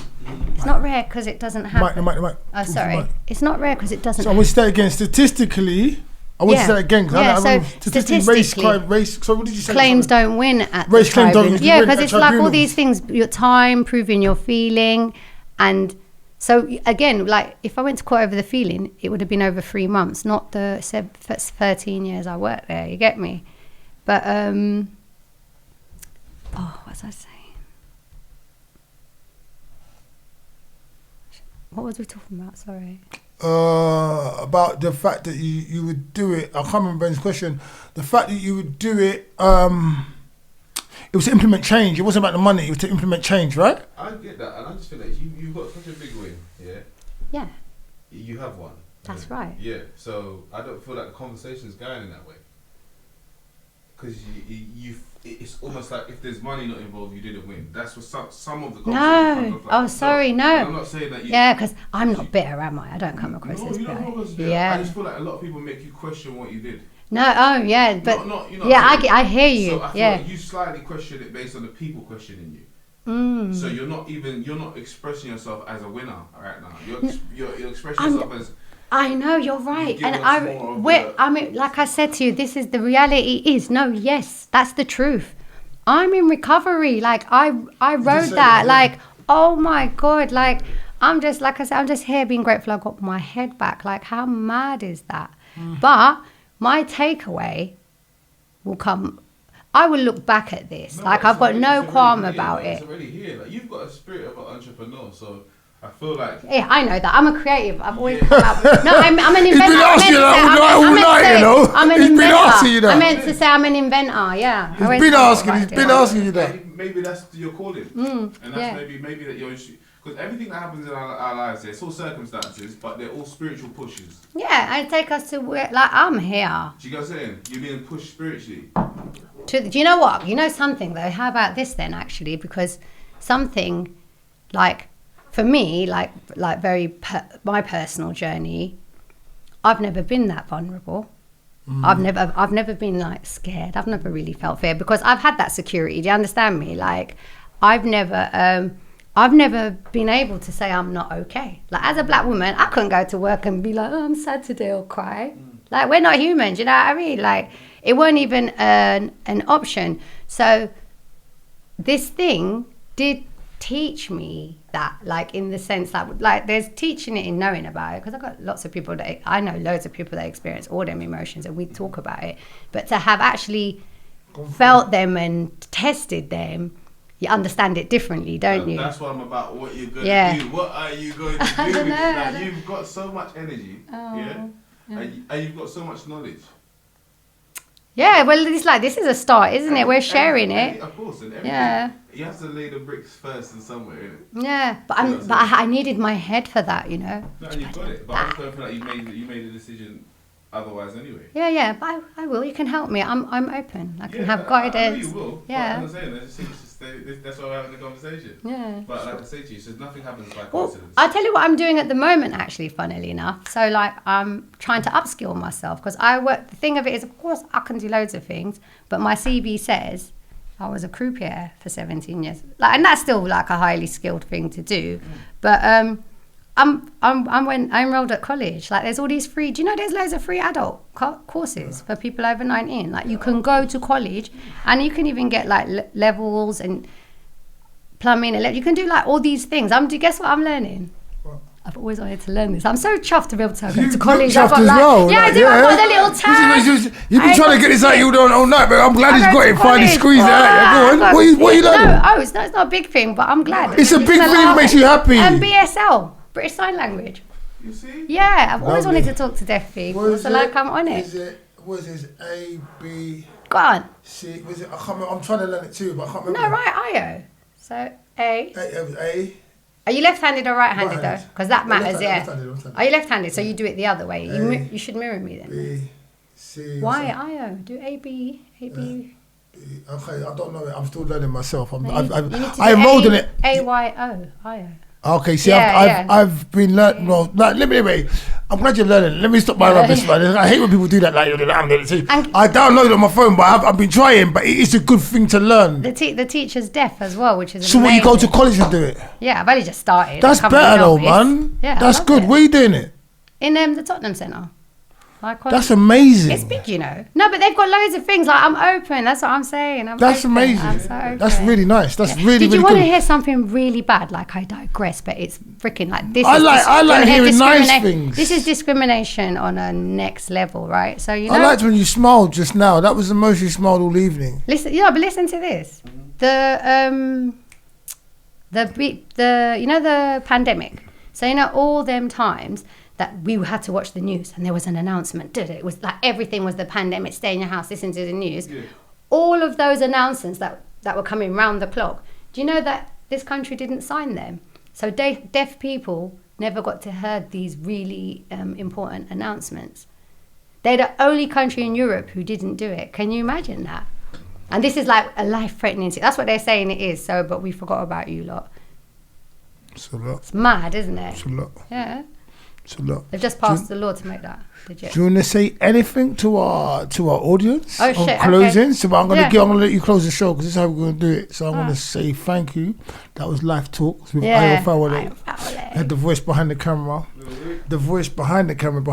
It's not rare because it doesn't happen. Mike. Oh, sorry. It's not rare because it doesn't So I want to say that again. Statistically, I want to say that again. Statistically, race. So what did you say? claims don't win at Race the claim don't tribunal. win Yeah, at because it's like all tribunals. these things, your time, proving your feeling. And so again, like if I went to court over the feeling, it would have been over 3 months, not the 13 years I worked there, you get me? But what was I saying? What was we talking about? Sorry. About the fact that you would do it. I can't remember Ben's question. The fact that you would do it, it was to implement change. It wasn't about the money. It was to implement change, right? I get that, and I just feel like you've got such a big win. Yeah. Yeah. You have one. That's right. Yeah. So I don't feel like the conversation is going in that way. Because it's almost like if there's money not involved, you didn't win. That's what some of the conversations No. Oh, sorry, no. I'm not saying that you... Yeah, because I'm not bitter, am I? I don't come across as bitter. bitter. Yeah. I just feel like a lot of people make you question what you did. No, oh, yeah, but... Yeah, I hear you. So I feel yeah. like you slightly question it based on the people questioning you. So you're not expressing yourself as a winner right now. You're expressing yourself as... I know, you're right. And I mean, like I said to you, this is the reality is, yes, that's the truth. I'm in recovery. Like, I wrote that, like, oh my God, like, I'm just, like I said, I'm just here being grateful I got my head back. Like, how mad is that? But my takeaway will come, I will look back at this. Like, I've got no qualm about it. It's already here. Like, you've got a spirit of an entrepreneur, so... I feel like... Yeah, I know that. I'm a creative. I've always... No, I'm an inventor. He's been asking you that all night, you know. I'm an He's been inventor. asking you that. I meant to say I'm an inventor, yeah. He's been asking you that. Maybe that's your calling. And that's maybe that you're... Because everything that happens in our lives, it's all circumstances, but they're all spiritual pushes. Yeah, and take us to where... Like, I'm here. Do you get what I'm saying? You're being pushed spiritually. Do you know what? You know something, though? How about this, then, actually? Because something, like... For me, like my personal journey, I've never been that vulnerable. I've never been like scared. I've never really felt fear because I've had that security. Do you understand me? Like, I've never been able to say I'm not okay. Like, as a black woman, I couldn't go to work and be like, oh, I'm sad today or cry. Like, we're not human. Do you know what I mean? Like, it weren't even an option. So this thing did teach me that, like, in the sense that, like, there's teaching it in knowing about it, because I've got lots of people that I know, loads of people that experience all them emotions and we talk about it, but to have actually felt them and tested them, you understand it differently, don't you? That's what I'm about. What you're going to do? What are you going to do with it? Like, you've got so much energy, and you've got so much knowledge. Yeah, well, it's like, this is a start, isn't it? We're sharing it. Of course, and everything. You have to lay the bricks first and somewhere, innit? Yeah, but I needed my head for that, you know. No, and you've got it. But I just don't feel like you made a decision otherwise anyway. Yeah, but I will. You can help me. I'm open. I can have guidance. I know you will. Yeah. I'm not saying that's why we're having the conversation. Yeah. But like I say to you, so nothing happens by Well, coincidence. I'll tell you what I'm doing at the moment, actually, funnily enough. So, like, I'm trying to upskill myself because the thing of it is, of course, I can do loads of things, but my CV says I was a croupier for 17 years. Like, and that's still like a highly skilled thing to do. But I enrolled at college. Like, there's all these free. Do you know there's loads of free adult courses for people over 19? Like, you can go to college, and you can even get like levels and plumbing. You can do like all these things. Guess what I'm learning? What? I've always wanted to learn this. I'm so chuffed to be able to go to college. I've got like, well, yeah, I do. I've got the little tag. You've been trying to get this out you all night, but I'm glad he's got it. Finally squeezed it out. Go on. What are you learning? No, it's not a big thing, but I'm glad. It's a big thing that makes you happy. And BSL, British Sign Language. You see? Yeah, I've always wanted to talk to deaf people, so like I'm on it. What is it? A, B... Go on. C, was it? I can't remember. I'm trying to learn it too, but I can't remember. No, right, IO. So, A. A. Are you left-handed or right-handed, though? Because that matters, left-handed. Are you left-handed? So you do it the other way. You should mirror me then. B, C... Why IO? Do A, B, A, B... Okay, I don't know it. I'm still learning myself. I enrolled in it. AYO, IO. Okay, see, I've been learning. Well, anyway, I'm glad you're learning. Let me stop my rubbish, man. I hate when people do that. Like, I download it on my phone, but I've been trying. But it is a good thing to learn. The teacher's deaf as well, which is so. Amazing. When you go to college and do it. Yeah, I've only just started. That's better though, man. Yeah, that's good. Where are you doing it? In the Tottenham Centre. That's amazing. It's big, you know. No, but they've got loads of things. Like, I'm open. That's what I'm saying. That's amazing. I'm so open. That's really nice. That's really Did you really want good. to hear something really bad? Like, I digress, but it's freaking like this. I like hearing nice things. This is discrimination on a next level, right? So you know. I liked when you smiled just now. That was the most you smiled all evening. Listen, but listen to this. The you know, the pandemic. So, all them times that we had to watch the news and there was an announcement. It was like everything was the pandemic, stay in your house, listen to the news. Yeah. All of those announcements that were coming round the clock, do you know that this country didn't sign them? So deaf people never got to hear these really important announcements. They're the only country in Europe who didn't do it. Can you imagine that? And this is like a life-threatening. That's what they're saying it is. So, but we forgot about you lot. It's a lot. It's mad, isn't it? It's a lot. Yeah. It's a lot. They've just passed the law to make that legit. Do you want to say anything to our audience? Oh shit! Closing. Okay. So I'm gonna let you close the show because this is how we're gonna do it. So I'm gonna say thank you. That was Life Talks with Fawole. The voice behind the camera. The voice behind the camera.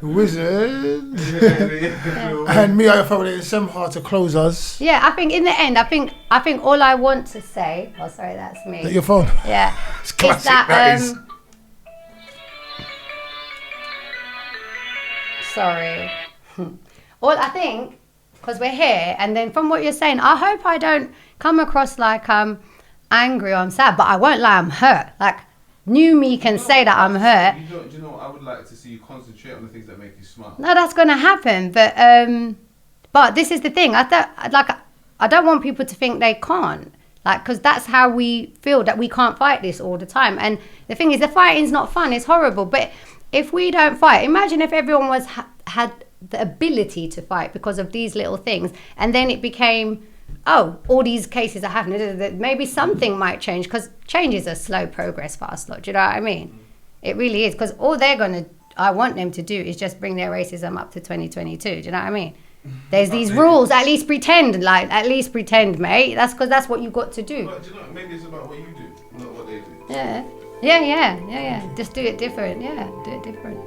The wizard. And me, Fawole, and Semhar to close us. Yeah, I think in the end, I think all I want to say. Oh, sorry, that's me. Is that your phone? Yeah. It's classic. That is. Sorry. All I think, because we're here, and then from what you're saying, I hope I don't come across like I'm angry or I'm sad, but I won't lie, I'm hurt. Like, new me can say that I'm hurt. Do you know what I would like to see you concentrate on the things that make you smile? No, that's going to happen, but this is the thing. I don't want people to think they can't. Like, because that's how we feel, that we can't fight this all the time. And the thing is, the fighting's not fun, it's horrible, but if we don't fight, imagine if everyone had the ability to fight because of these little things, and then it became, all these cases are happening. Maybe something might change, because change is a slow progress for us lot. Do you know what I mean? It really is, because all I want them to do is just bring their racism up to 2022. Do you know what I mean? There's these rules. At least pretend, mate. That's because that's what you got to do. But do you know, maybe it's about what you do, not what they do. Yeah. Just do it different. Yeah, do it different.